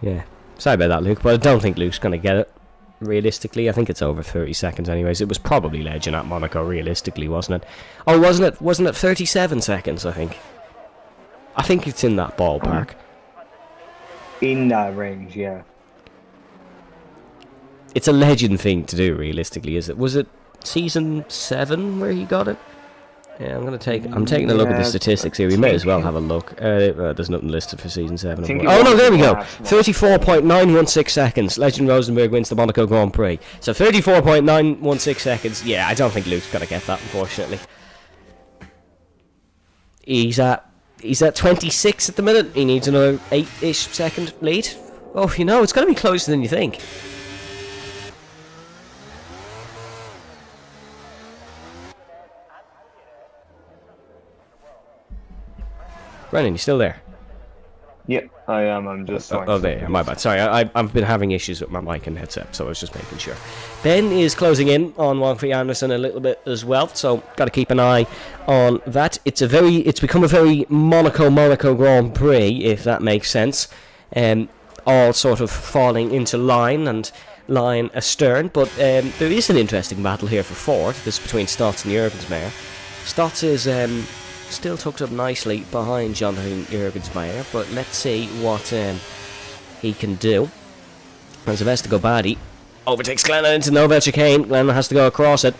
yeah. Sorry about that, Luke, but I don't think Luke's going to get it. Realistically, I think it's over 30 seconds anyways. It was probably Legend at Monaco, realistically, wasn't it? Oh, wasn't it 37 seconds, I think? I think it's in that ballpark. In that range, yeah. It's a Legend thing to do, realistically, is it? Was it season 7 where he got it? Yeah, I'm taking a look at the statistics here. We may as well have a look. There's nothing listed for season 7. Oh no, there we go. 34.916 seconds. Legend Rosenberg wins the Monaco Grand Prix. So 34.916 seconds. Yeah, I don't think Luke's gonna get that, unfortunately. He's at 26 at the minute. He needs another 8-ish second lead. Oh, it's gonna be closer than you think. Brennan, you still there? Yep, I am. I'm just... there. My bad. Sorry, I've been having issues with my mic and headset, so I was just making sure. Ben is closing in on Wong-Fei Anderson a little bit as well, so got to keep an eye on that. It's become a very Monaco Grand Prix, if that makes sense. All sort of falling into line and line astern, but there is an interesting battle here for Ford. This is between Stotts and Jürgensmeyer. Stotts is... still tucked up nicely behind Jonathan Jürgensmeyer, but let's see what he can do. As Vesta Gobadi overtakes Glennon into Nobel chicane. Glennon has to go across it,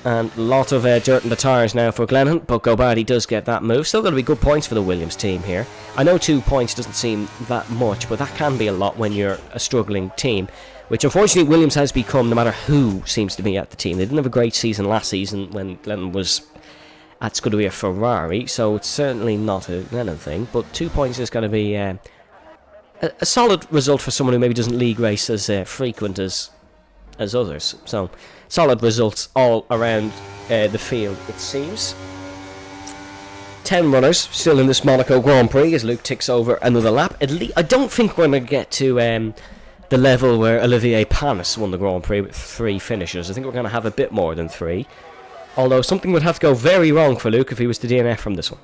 and a lot of dirt in the tyres now for Glennon, but Gobadi does get that move. Still going to be good points for the Williams team here. I know 2 points doesn't seem that much, but that can be a lot when you're a struggling team, which unfortunately Williams has become, no matter who seems to be at the team. They didn't have a great season last season when Glennon was... That's going to be a Ferrari, so it's certainly not a Glennon thing. But 2 points is going to be a solid result for someone who maybe doesn't league race as frequent as others. So, solid results all around the field, it seems. 10 runners still in this Monaco Grand Prix as Luke ticks over another lap. I don't think we're going to get to the level where Olivier Panis won the Grand Prix with 3 finishes. I think we're going to have a bit more than 3. Although something would have to go very wrong for Luke if he was to DNF from this one.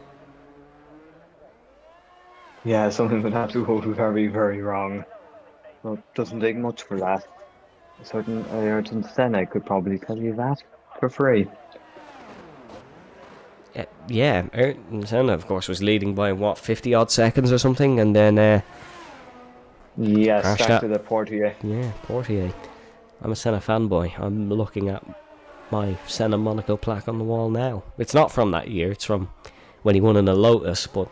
Yeah, something would have to go very, very wrong. Well, it doesn't take much for that. A certain Ayrton Senna could probably tell you that for free. Yeah, Ayrton Senna, of course, was leading by, 50-odd seconds or something, and then... yes, back to the Portier. Yeah, Portier. I'm a Senna fanboy. I'm looking at my Senna Monaco plaque on the wall now. It's not from that year, it's from when he won in a Lotus, but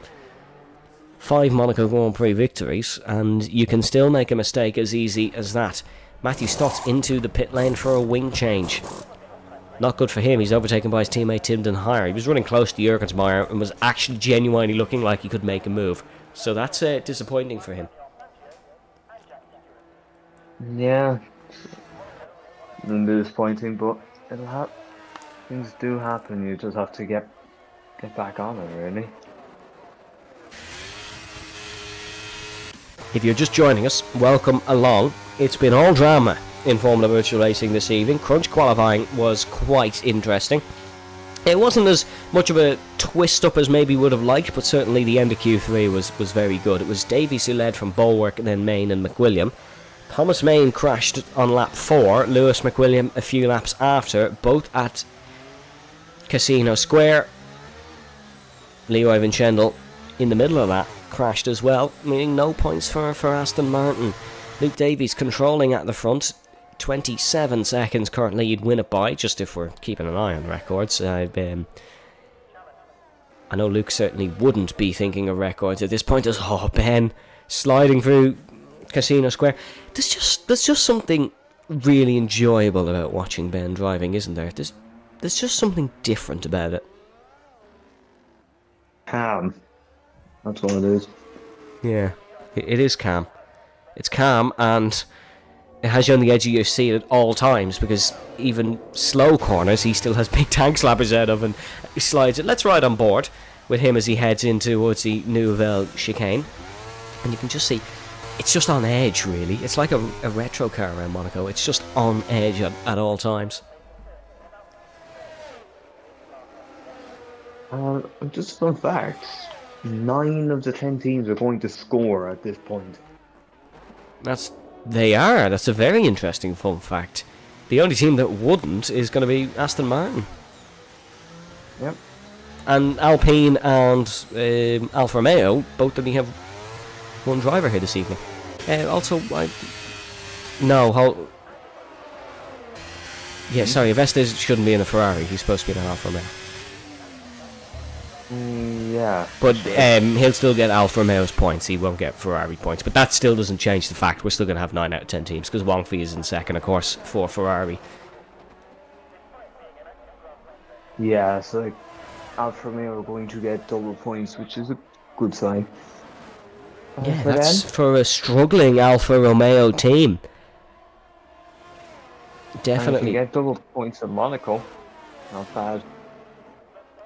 5 Monaco Grand Prix victories, and you can still make a mistake as easy as that. Matthew Stotts into the pit lane for a wing change. Not good for him. He's overtaken by his teammate Tim Denhire. He was running close to Jürgensmeyer and was actually genuinely looking like he could make a move. So that's disappointing for him. Yeah, and disappointing, but it'll happen. Things do happen. You just have to get back on it, really. If you're just joining us, welcome along. It's been all drama in Formula Virtual Racing this evening. Crunch qualifying was quite interesting. It wasn't as much of a twist up as maybe would have liked, but certainly the end of Q3 was very good. It was Davies who led from Bulwark, and then Main and McWilliam. Thomas Main crashed on lap 4, Lewis McWilliam a few laps after, both at Casino Square. Leroy Vincendel in the middle of that crashed as well, meaning no points for Aston Martin. Luke Davies controlling at the front, 27 seconds currently you'd win it by, just if we're keeping an eye on records. I know Luke certainly wouldn't be thinking of records at this point. As Ben sliding through Casino Square. There's just something really enjoyable about watching Ben driving, isn't there? There's just something different about it. Calm. That's what it is. Yeah, it is calm. It's calm, and it has you on the edge of your seat at all times, because even slow corners he still has big tank slappers out of, and he slides it. Let's ride on board with him as he heads in towards the Nouvelle chicane, and you can just see it's just on edge, really. It's like a retro car around Monaco. It's just on edge at all times. Just fun fact: 9 of the 10 teams are going to score at this point. That's a very interesting fun fact. The only team that wouldn't is going to be Aston Martin. Yep. And Alpine and Alfa Romeo both only have one driver here this evening. Sorry, Vestes shouldn't be in a Ferrari. He's supposed to be in an Alfa Romeo. Yeah. But he'll still get Alfa Romeo's points. He won't get Ferrari points. But that still doesn't change the fact we're still going to have 9 out of 10 teams, because Wangfi is in second, of course, for Ferrari. Yeah, so like, Alfa Romeo are going to get double points, which is a good sign. Yeah, that's for a struggling Alfa Romeo team. Definitely. And if you get double points at Monaco, not bad.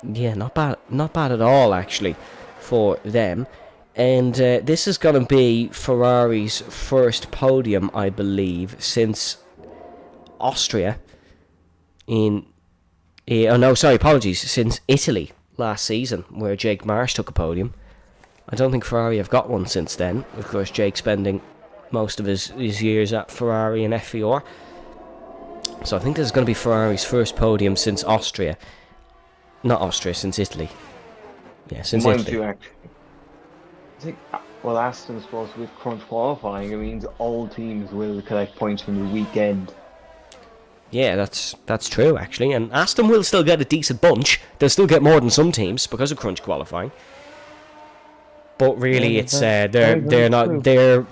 Yeah, not bad at all, actually, for them. And this is going to be Ferrari's first podium, I believe, since Austria since Italy last season, where Jake Marsh took a podium. I don't think Ferrari have got one since then. Of course, Jake spending most of his years at Ferrari and FVR. So I think this is going to be Ferrari's first podium since Austria. Not Austria, since Italy. Yeah, since Mind Italy. you, actually. I think, well, Aston's supposed to with crunch qualifying, it means all teams will collect points from the weekend. Yeah, that's true, actually. And Aston will still get a decent bunch. They'll still get more than some teams because of crunch qualifying. But really, it's they're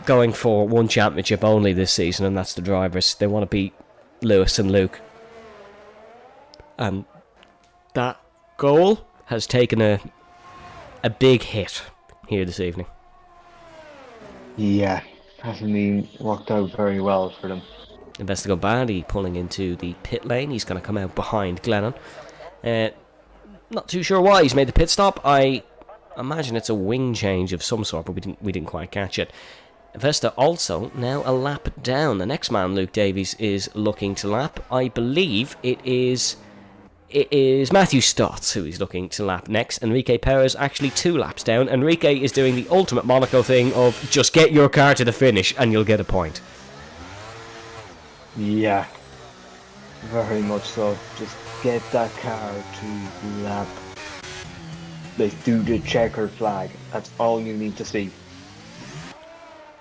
going for one championship only this season, and that's the drivers. They want to beat Lewis and Luke. And that goal has taken a big hit here this evening. Yeah, hasn't been worked out very well for them. Investigo Bandy pulling into the pit lane. He's going to come out behind Glennon. Not too sure why he's made the pit stop. I imagine it's a wing change of some sort, but we didn't quite catch it. Vesta also now a lap down. The next man, Luke Davies, is looking to lap. I believe it is Matthew Stotts who is looking to lap next. Enrique Perez actually 2 laps down. Enrique is doing the ultimate Monaco thing of just get your car to the finish and you'll get a point. Yeah, very much so. Just get that car to lap. They do the checker flag. That's all you need to see.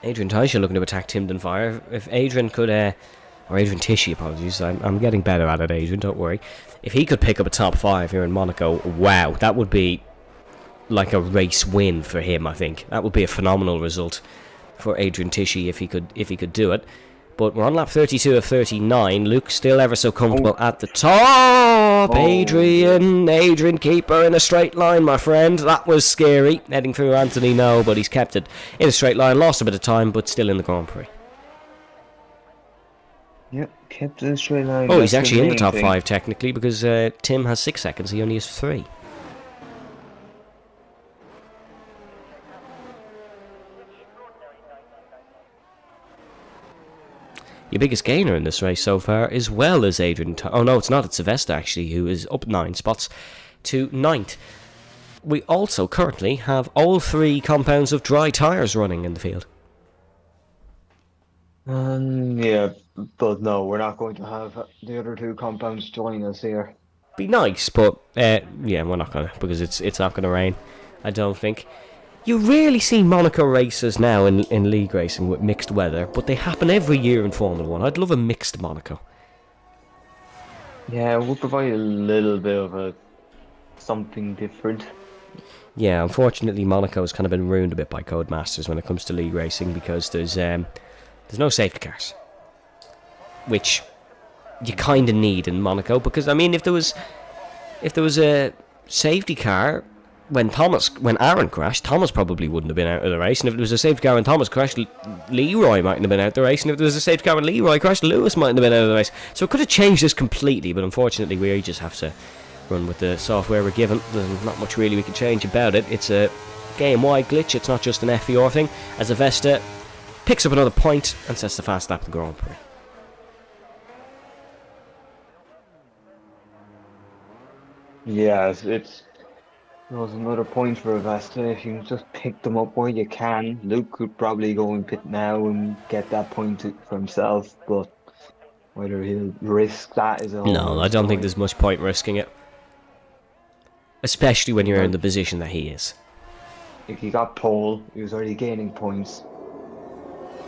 Adrian Taisha looking to attack Timden Fire. If Adrian could, or Adrian Tishy, apologies. I'm getting better at it, Adrian, don't worry. If he could pick up a top 5 here in Monaco, wow, that would be like a race win for him, I think. That would be a phenomenal result for Adrian Tishy if he could do it. But we're on lap 32 of 39. Luke still ever so comfortable at the top. Adrian keeper in a straight line, my friend. That was scary. Heading through Anthony, no, but he's kept it in a straight line. Lost a bit of time, but still in the Grand Prix. Yep, kept the straight line. Oh, That's he's actually in the main top thing. 5 technically because Tim has 6 seconds. He only has 3. Your biggest gainer in this race so far, as well as Adrian. Oh no, it's not. It's Sylvester actually, who is up 9 spots to 9th. We also currently have all 3 compounds of dry tyres running in the field. Yeah, but no, we're not going to have the other 2 compounds join us here. Be nice, but yeah, we're not gonna, because it's not gonna rain. I don't think. You rarely see Monaco races now in league racing with mixed weather, but they happen every year in Formula 1. I'd love a mixed Monaco. Yeah, we'll provide a little bit of something different. Yeah, unfortunately, Monaco has kind of been ruined a bit by Codemasters when it comes to league racing because there's no safety cars, which you kind of need in Monaco. Because I mean, if there was a safety car when Aaron crashed, Thomas probably wouldn't have been out of the race. And if there was a safety car when Thomas crashed, Leroy mightn't have been out of the race. And if there was a safety car when Leroy crashed, Lewis mightn't have been out of the race. So it could have changed this completely, but unfortunately, we just have to run with the software we're given. There's not much really we can change about it. It's a game-wide glitch. It's not just an FVR thing. As Avesta picks up another point and sets the fast lap in the Grand Prix. Yeah, it was another point for Avesta. If you just pick them up where you can, Luke could probably go and pit now and get that point for himself, but whether he'll risk that is a whole No, I don't think there's much point risking it. Especially when you're in the position that he is. If he got pole, he was already gaining points.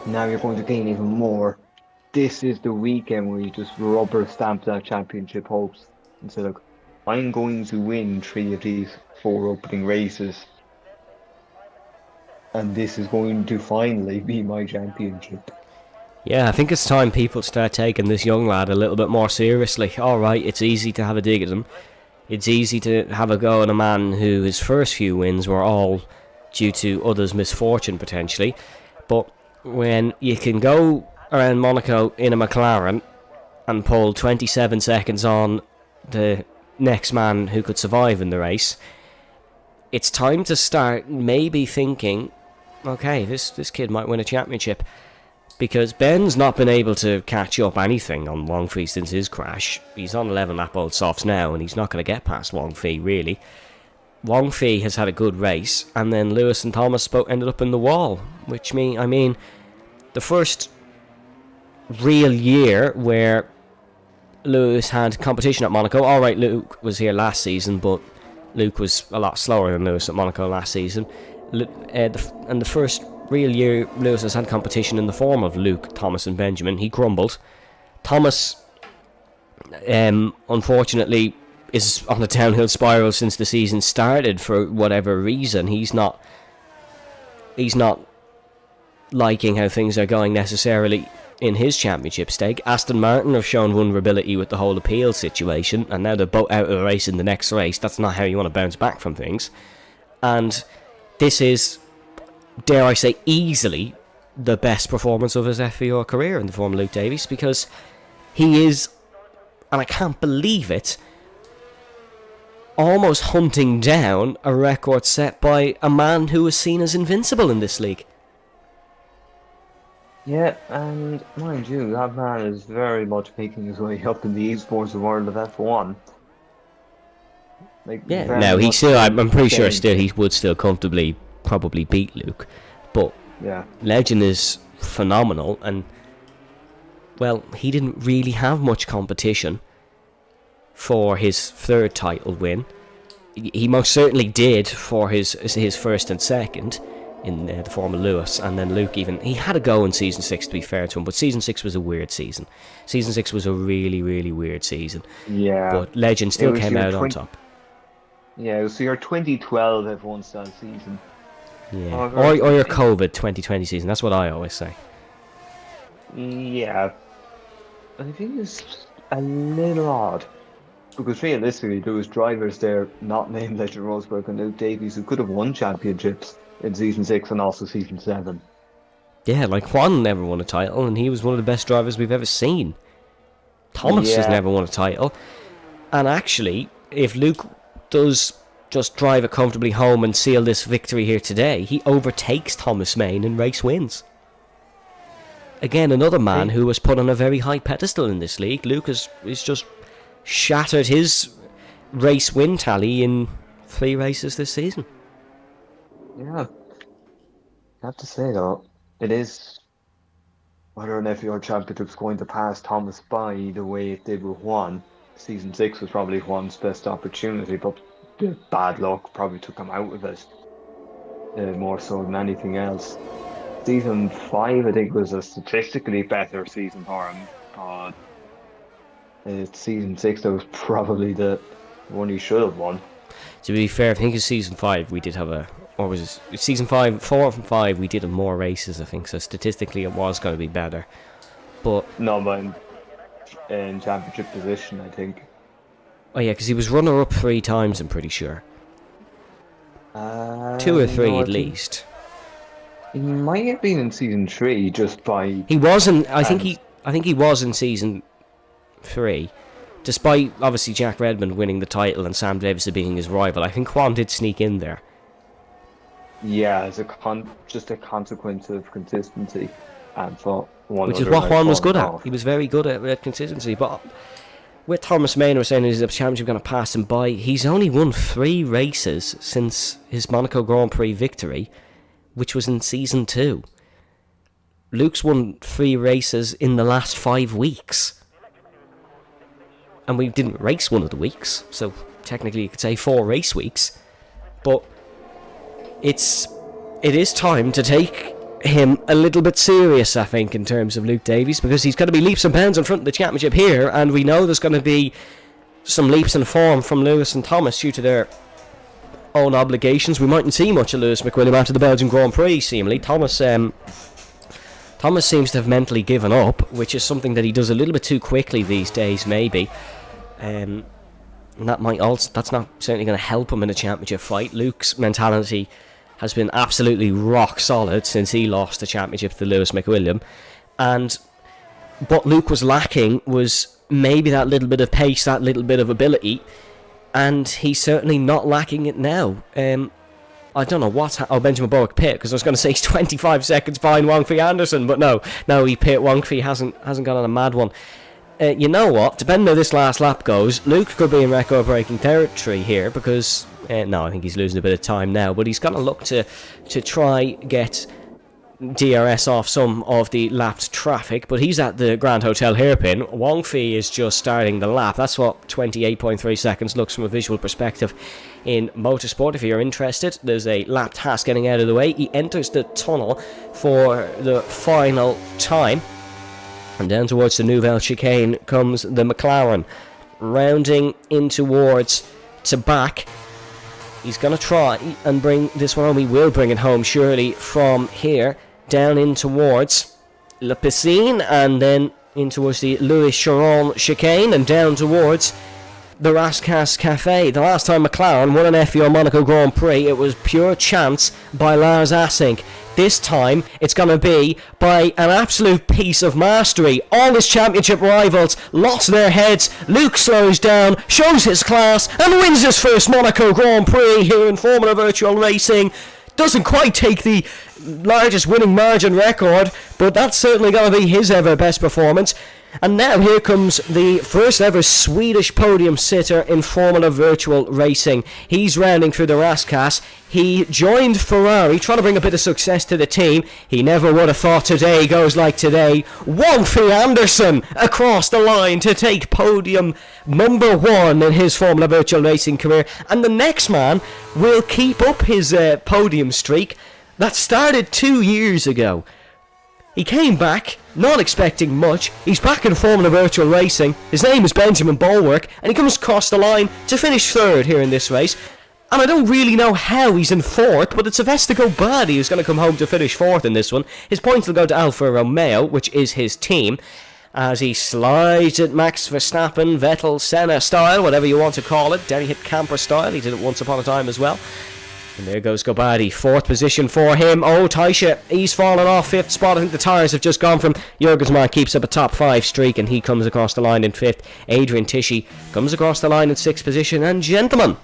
Now you're going to gain even more. This is the weekend where you just rubber stamp that championship hopes and say, look, I'm going to win 3 of these 4 opening races. And this is going to finally be my championship. Yeah, I think it's time people start taking this young lad a little bit more seriously. Alright, it's easy to have a dig at him. It's easy to have a go at a man who his first few wins were all due to others' misfortune, potentially. But when you can go around Monaco in a McLaren and pull 27 seconds on the next man who could survive in the race, it's time to start maybe thinking, okay, this kid might win a championship. Because Ben's not been able to catch up anything on Wongfi since his crash. He's on 11 lap old softs now, and he's not going to get past Wongfi, really. Wongfi has had a good race, and then Lewis and Thomas ended up in the wall. Which I mean, the first real year where Lewis had competition at Monaco. Alright, Luke was here last season, but Luke was a lot slower than Lewis at Monaco last season. And the first real year Lewis has had competition in the form of Luke, Thomas and Benjamin, he crumbled. Thomas, unfortunately, is on a downhill spiral since the season started for whatever reason. He's not liking how things are going necessarily in his championship stake. Aston Martin have shown vulnerability with the whole appeal situation, and now they're both out of the race in the next race. That's not how you want to bounce back from things. And this is, dare I say, easily the best performance of his FVR career in the form of Luke Davies, because he is, and I can't believe it, almost hunting down a record set by a man who is seen as invincible in this league. Yeah, and mind you, that man is very much making his way up in the esports world of F1. Now he still, I'm pretty sure he would still comfortably probably beat Luke, but yeah, Legend is phenomenal, and well, he didn't really have much competition for his third title win. He most certainly did for his first and second in the form of Lewis, and then Luke he had a go in Season 6, to be fair to him, but Season 6 was a weird season. Season 6 was a really, really weird season. Yeah. But Legend still came out on top. Yeah, it was your 2012 F1 style season. Yeah. Or your COVID 2020 season, that's what I always say. Yeah. I think it's a little odd. Because realistically, there was drivers there not named Legend Rosberg and Luke Davies who could have won championships in Season 6 and also Season 7. Yeah, like Juan never won a title, and he was one of the best drivers we've ever seen Thomas has Yeah. never won a title. And actually, if Luke does just drive it comfortably home and seal this victory here today, he overtakes Thomas Main in race wins. Again, another man who was put on a very high pedestal in this league. Luke has just shattered his race win tally in 3 races this season. Yeah. I have to say, though, it is whether an FVR Championship's going to pass Thomas by the way it did with Juan. Season 6 was probably Juan's best opportunity, but the bad luck probably took him out of it more so than anything else. Season 5, I think, was a statistically better season for him, but season 6 that was probably the one he should have won. To be fair, I think in season 5 we did have a... Or was it season 5? 4 from 5 we did have more races, I think, so statistically it was going to be better. But... No, but in championship position, I think. Oh yeah, because he was runner-up 3 times, I'm pretty sure. 2 or 3 no, at least. He might have been in season 3 just by... He wasn't... I think he was in season 3. Despite, obviously, Jack Redmond winning the title and Sam Davis being his rival, I think Juan did sneak in there. Yeah, as just a consequence of consistency. And for one which is what Juan was good at. He was very good at consistency. But with Thomas Maynard saying is the championship going to pass him by, he's only won 3 races since his Monaco Grand Prix victory, which was in season 2. Luke's won 3 races in the last 5 weeks. And we didn't race one of the weeks, so technically you could say 4 race weeks. But it is time to take him a little bit serious, I think, in terms of Luke Davies, because he's going to be leaps and bounds in front of the championship here, and we know there's going to be some leaps in form from Lewis and Thomas due to their own obligations. We mightn't see much of Lewis McWilliam after the Belgian Grand Prix, seemingly. Thomas seems to have mentally given up, which is something that he does a little bit too quickly these days, maybe. And that's not certainly going to help him in a championship fight. Luke's mentality has been absolutely rock solid since he lost the championship to Lewis McWilliam. And what Luke was lacking was maybe that little bit of pace, that little bit of ability. And he's certainly not lacking it now. I don't know what's... Benjamin Bowick pit, because I was going to say he's 25 seconds behind Wang Fei Anderson, but no, he pit. Wang Fei hasn't gone on a mad one. You know what? Depending on how this last lap goes, Luke could be in record-breaking territory here because... no, I think he's losing a bit of time now, but he's going to look to try get DRS off some of the lapped traffic, but he's at the Grand Hotel hairpin. Wang Fei is just starting the lap. That's what 28.3 seconds looks from a visual perspective in motorsport. If you're interested, there's a lap task getting out of the way. He enters the tunnel for the final time. And down towards the Nouvelle chicane comes the McLaren, rounding in towards to back. He's going to try and bring this one home. He will bring it home, surely, from here, down in towards La Piscine, and then in towards the Louis Chiron chicane, and down towards the Rascasse Cafe. The last time McLaren won an FVR Monaco Grand Prix, it was pure chance by Lars Assink. This time, it's going to be by an absolute piece of mastery. All his championship rivals lost their heads. Luke slows down, shows his class, and wins his first Monaco Grand Prix here in Formula Virtual Racing. Doesn't quite take the largest winning margin record, but that's certainly going to be his ever best performance. And now here comes the first ever Swedish podium sitter in Formula Virtual Racing. He's rounding through the Rascasse. He joined Ferrari, trying to bring a bit of success to the team. He never would have thought today goes like today. Wang Fei Anderson across the line to take podium number 1 in his Formula Virtual Racing career. And the next man will keep up his podium streak that started 2 years ago. He came back, not expecting much. He's back in Formula Virtual Racing. His name is Benjamin Bulwark, and he comes across the line to finish 3rd here in this race. And I don't really know how he's in 4th, but it's Vestago Badi who's going to come home to finish 4th in this one. His points will go to Alfa Romeo, which is his team, as he slides at Max Verstappen, Vettel, Senna style, whatever you want to call it. Denny hit camper style, he did it once upon a time as well. And there goes Gobadi, 4th position for him. Oh, Taisha, he's fallen off 5th spot. I think the tyres have just gone from Jurgensmeyer keeps up a top 5 streak, and he comes across the line in 5th. Adrian Tishy comes across the line in 6th position. And gentlemen,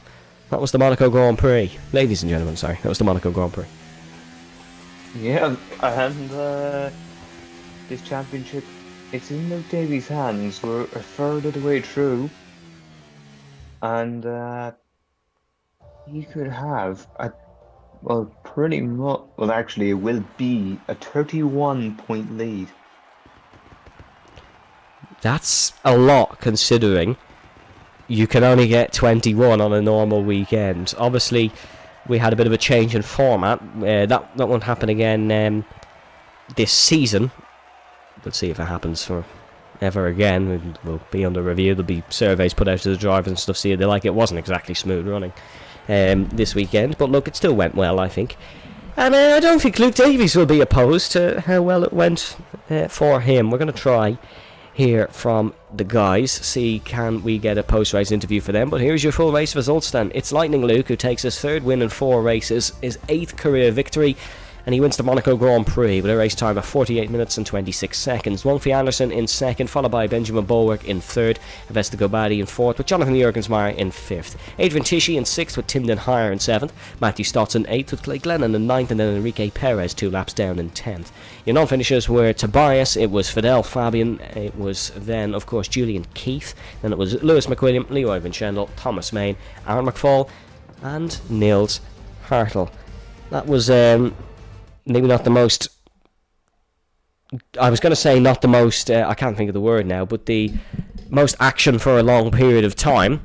that was the Monaco Grand Prix. Ladies and gentlemen, sorry, that was the Monaco Grand Prix. Yeah, and this championship, it's in Luke Davies' hands. We're a third of the way through, and he could have pretty much. Well, actually, it will be a 31-point lead. That's a lot, considering you can only get 21 on a normal weekend. Obviously, we had a bit of a change in format. That won't happen again this season. We'll see if it happens for ever again. We'll be under review. There'll be surveys put out to the drivers and stuff. See, they like it wasn't exactly smooth running this weekend, but look, it still went well, I think. And I don't think Luke Davies will be opposed to how well it went for him. We're going to try hear from the guys, see can we get a post-race interview for them. But here's your full race results then. It's Lightning Luke who takes his 3rd win in 4 races, his 8th career victory, and he wins the Monaco Grand Prix with a race time of 48 minutes and 26 seconds. Wonfi Anderson in 2nd, followed by Benjamin Bulwark in 3rd, Avesta Gobadi in 4th, with Jonathan Jurgensmeyer in 5th. Adrian Tishy in 6th, with Tim Den Heyer in 7th. Matthew Stotts in 8th, with Clay Glennon in 9th, and then Enrique Perez 2 laps down in 10th. Your non-finishers were Tobias, it was Fidel Fabian, it was then, of course, Julian Keith, then it was Lewis McWilliam, Leroy Vincendel, Thomas Main, Aaron McFall, and Niels Hartl. That was maybe not the most, I was going to say not the most, I can't think of the word now, but the most action for a long period of time,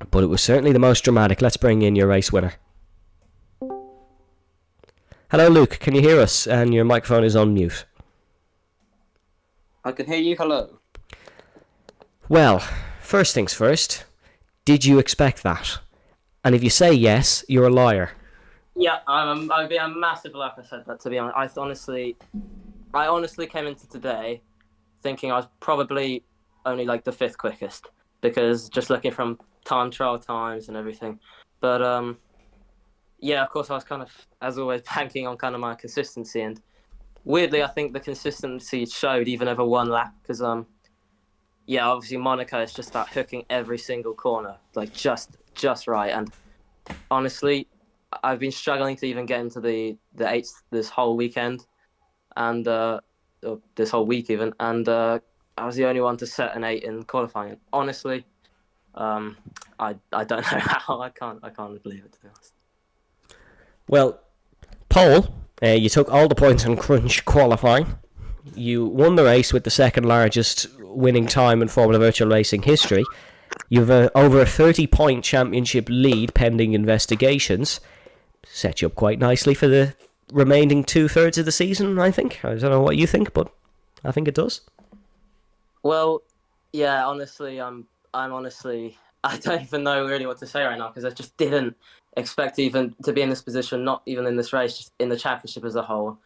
but it was certainly the most dramatic. Let's bring in your race winner. Hello Luke, can you hear us? And your microphone is on mute. I can hear you, hello. Well, first things first, did you expect that? And if you say yes, you're a liar. Yeah, I'd be a massive laugh if I said that, to be honest. I honestly came into today thinking I was probably only like the 5th quickest, because just looking from time trial times and everything. But yeah, of course I was kind of, as always, banking on kind of my consistency, and weirdly I think the consistency showed even over 1 lap, because yeah, obviously Monaco is just about hooking every single corner, like just right, and honestly I've been struggling to even get into the 8th this whole weekend, and this whole week even, and I was the only one to set an 8 in qualifying. Honestly, I don't know how. I can't believe it, to be honest. Well, Paul, you took all the points in Crunch qualifying. You won the race with the 2nd largest winning time in Formula Virtual Racing history. You've over a 30-point championship lead pending investigations. Set you up quite nicely for the remaining 2/3 of the season, I think. I don't know what you think, but I think it does. Well, yeah, honestly, I'm honestly, I don't even know really what to say right now, because I just didn't expect even to be in this position, not even in this race, just in the championship as a whole.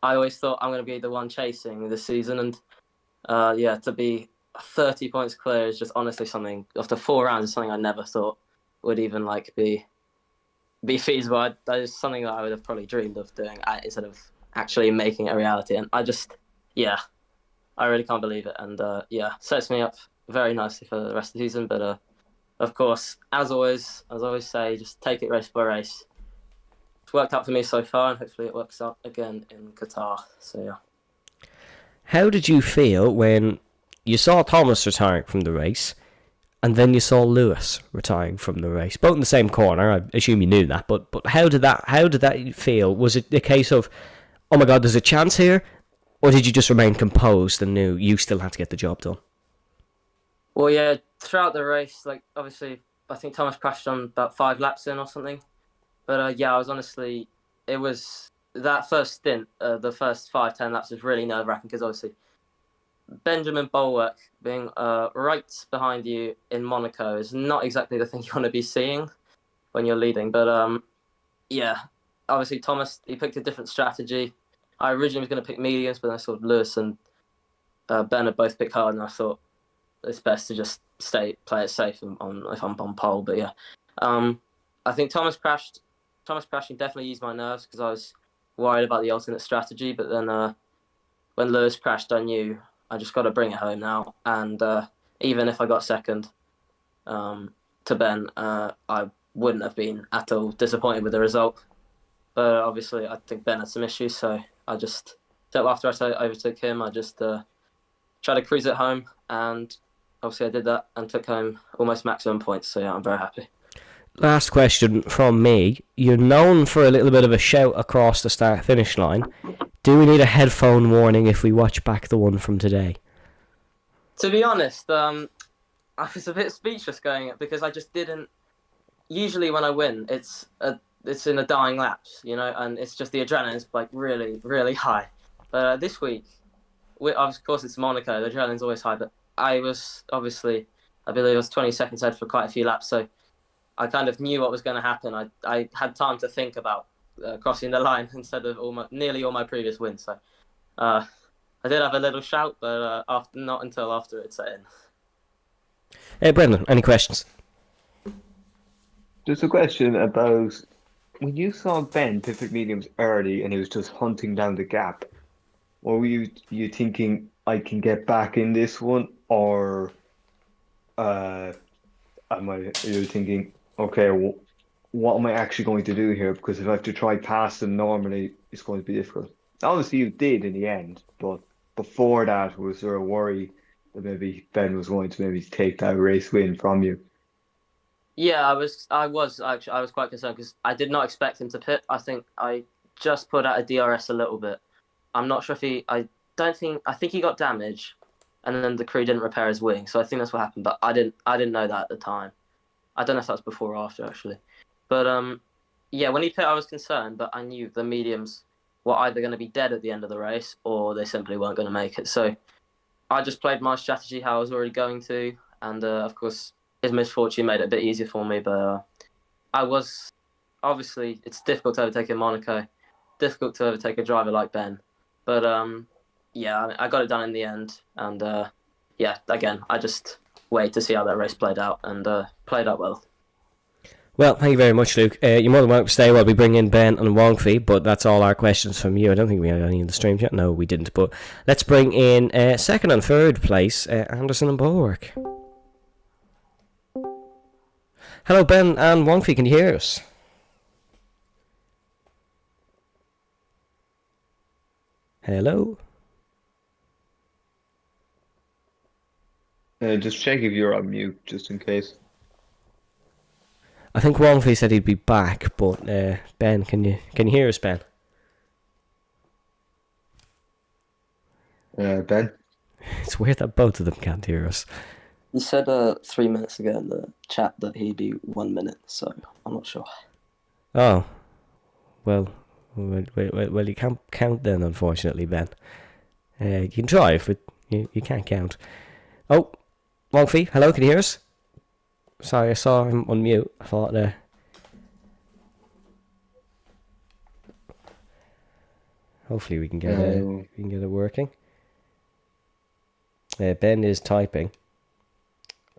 I always thought I'm going to be the one chasing this season, and yeah, to be 30 points clear is just honestly something, after 4 rounds, is something I never thought would even like be feasible. That is something that I would have probably dreamed of doing instead of actually making it a reality. And I really can't believe it. And yeah, sets me up very nicely for the rest of the season. But of course, as always say, just take it race by race. It's worked out for me so far, and hopefully it works out again in Qatar. So yeah. How did you feel when you saw Thomas retiring from the race, and then you saw Lewis retiring from the race, both in the same corner? I assume you knew that, but how did that feel? Was it a case of, oh my God, there's a chance here, or did you just remain composed and knew you still had to get the job done? Well, yeah, throughout the race, like obviously, I think Thomas crashed on about 5 laps in or something. But yeah, I was honestly, it was that first stint, the first 5-10 laps was really nerve-wracking, because obviously Benjamin Bulwark being right behind you in Monaco is not exactly the thing you want to be seeing when you're leading. But yeah, obviously Thomas, he picked a different strategy. I originally was going to pick mediums, but then I saw Lewis and Bernard both pick hard, and I thought it's best to just play it safe if I'm on pole. But yeah, I think Thomas crashed Thomas crashing definitely eased my nerves because I was worried about the alternate strategy. But then when Lewis crashed, I knew I just got to bring it home now. And even if I got second to Ben, I wouldn't have been at all disappointed with the result. But obviously, I think Ben had some issues, so I just, after I overtook him, I just tried to cruise it home. And obviously, I did that and took home almost maximum points. So yeah, I'm very happy. Last question from me. You're known for a little bit of a shout across the start-finish line. Do we need a headphone warning if we watch back the one from today? To be honest, I was a bit speechless going it because I just didn't. Usually, when I win, it's in a dying lapse, and it's just the adrenaline's like really, really high. But this week, of course, it's Monaco. The adrenaline's always high, but I was obviously, I believe I was 20 seconds ahead for quite a few laps, so I kind of knew what was going to happen. I had time to think about crossing the line instead of nearly all my previous wins. So I did have a little shout, but not until after it set in. Hey, Brendan, any questions? Just a question about when you saw Ben pivot mediums early and he was just hunting down the gap. Or were you thinking I can get back in this one, or you thinking, okay, what am I actually going to do here? Because if I have to try past him normally, it's going to be difficult. Obviously, you did in the end, but before that, was there a worry that maybe Ben was going to maybe take that race win from you? Yeah, I was quite concerned because I did not expect him to pit. I think I just put out a DRS a little bit. I'm not sure if I think he got damage, and then the crew didn't repair his wing. So I think that's what happened. But I didn't know that at the time. I don't know if that was before or after actually. But yeah, when he pit, I was concerned, but I knew the mediums were either going to be dead at the end of the race or they simply weren't going to make it. So I just played my strategy how I was already going to, and of course his misfortune made it a bit easier for me. But I was obviously it's difficult to overtake in Monaco, difficult to overtake a driver like Ben. But yeah, I got it done in the end, and yeah, again, I just wait to see how that race played out, and played out well. Well, thank you very much, Luke. You're more than welcome to stay while we bring in Ben and Wongfi, but that's all our questions from you. I don't think we had any in the stream yet. No, we didn't. But let's bring in second and third place, Anderson and Bulwark. Hello, Ben and Wongfi. Can you hear us? Hello? Just check if you're on mute, just in case. I think Wongfi said he'd be back, but Ben, can you hear us, Ben? Ben? It's weird that both of them can't hear us. He said 3 minutes ago in the chat that he'd be 1 minute, so I'm not sure. Oh, well, you can't count then, unfortunately, Ben. You can try, but you can't count. Oh, Wongfi, hello, can you hear us? Sorry, I saw him on mute. I thought hopefully we can get it working. Ben is typing.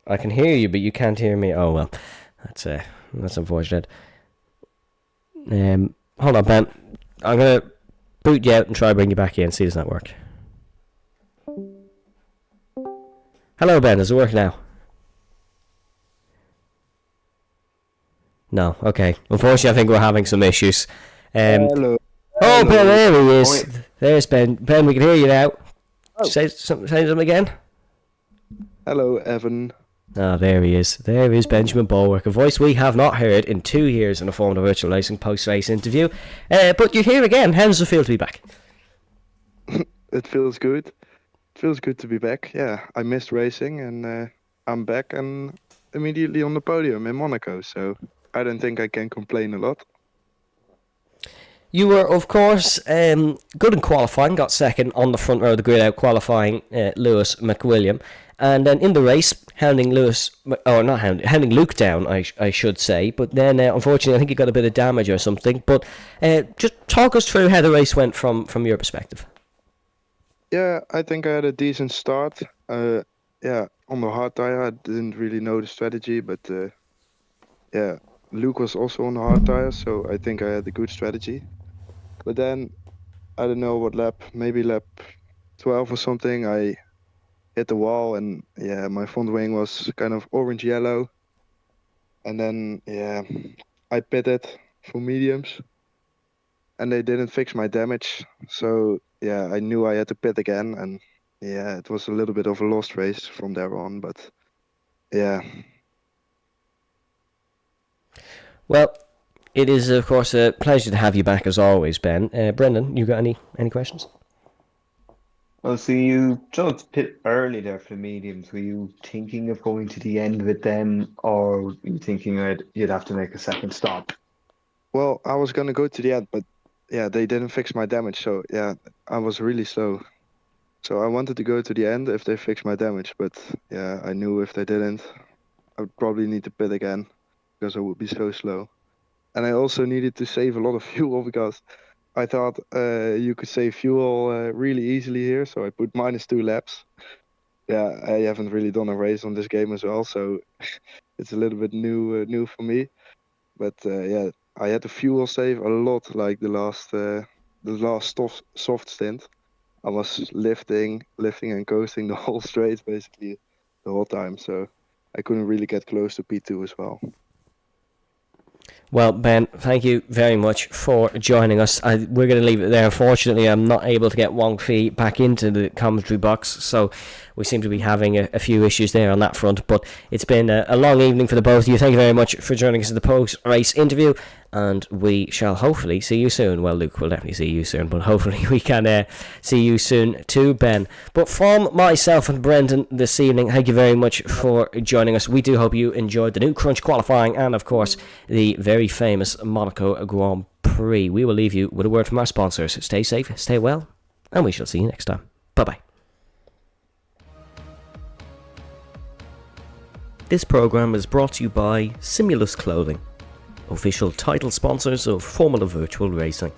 I can hear you, but you can't hear me. Oh well, that's unfortunate. Hold on, Ben. I'm gonna boot you out and try to bring you back in. See, does that work? Hello, Ben. Does it work now? No. Okay. Unfortunately, I think we're having some issues. Hello. Oh, Hello. Ben, there he is. There's Ben. Ben, we can hear you now. Oh. Say something again. Hello, Evan. Oh, there he is. There is Benjamin Bulwark, a voice we have not heard in 2 years in a Formula Virtual Racing post-race interview. But you're here again. How does it feel to be back? It feels good. It feels good to be back. Yeah, I missed racing, and I'm back and immediately on the podium in Monaco. So I don't think I can complain a lot. You were, of course, good in qualifying. Got second on the front row of the grid out qualifying Lewis McWilliam. And then in the race, hounding Luke down, I should say. But then, unfortunately, I think he got a bit of damage or something. But just talk us through how the race went from your perspective. Yeah, I think I had a decent start. Yeah, on the hard tire, I didn't really know the strategy, but yeah, Luke was also on the hard tires, so I think I had a good strategy. But then, I don't know what lap, maybe lap 12 or something, I hit the wall, and yeah, my front wing was kind of orange-yellow. And then, yeah, I pitted for mediums, and they didn't fix my damage. So yeah, I knew I had to pit again, and yeah, it was a little bit of a lost race from there on. But yeah, Well, it is, of course, a pleasure to have you back as always, Ben. Brendan, you got any questions? Well, so you chose pit early there for the mediums. Were you thinking of going to the end with them, or were you thinking that you'd have to make a second stop? well, I was gonna go to the end, but yeah, they didn't fix my damage. So yeah, I was really slow. So I wanted to go to the end if they fixed my damage, but yeah, I knew if they didn't, I would probably need to pit again because I would be so slow. And I also needed to save a lot of fuel because I thought you could save fuel really easily here, so I put -2 laps. Yeah, I haven't really done a race on this game as well, so it's a little bit new for me. But yeah, I had to fuel save a lot, like the last soft stint. I was lifting and coasting the whole straight basically the whole time, so I couldn't really get close to P2 as well. Well, Ben, thank you very much for joining us. We're going to leave it there. Unfortunately, I'm not able to get Wong Fei back into the commentary box, so we seem to be having a few issues there on that front. But it's been a long evening for the both of you. Thank you very much for joining us in the post-race interview, and we shall hopefully see you soon. Well, Luke will definitely see you soon, but hopefully we can see you soon too, Ben. But from myself and Brendan this evening, thank you very much for joining us. We do hope you enjoyed the new Crunch qualifying and, of course, the very famous Monaco Grand Prix. We will leave you with a word from our sponsors. Stay safe, stay well, and we shall see you next time. Bye-bye. This program is brought to you by Simulus Clothing, official title sponsors of Formula Virtual Racing.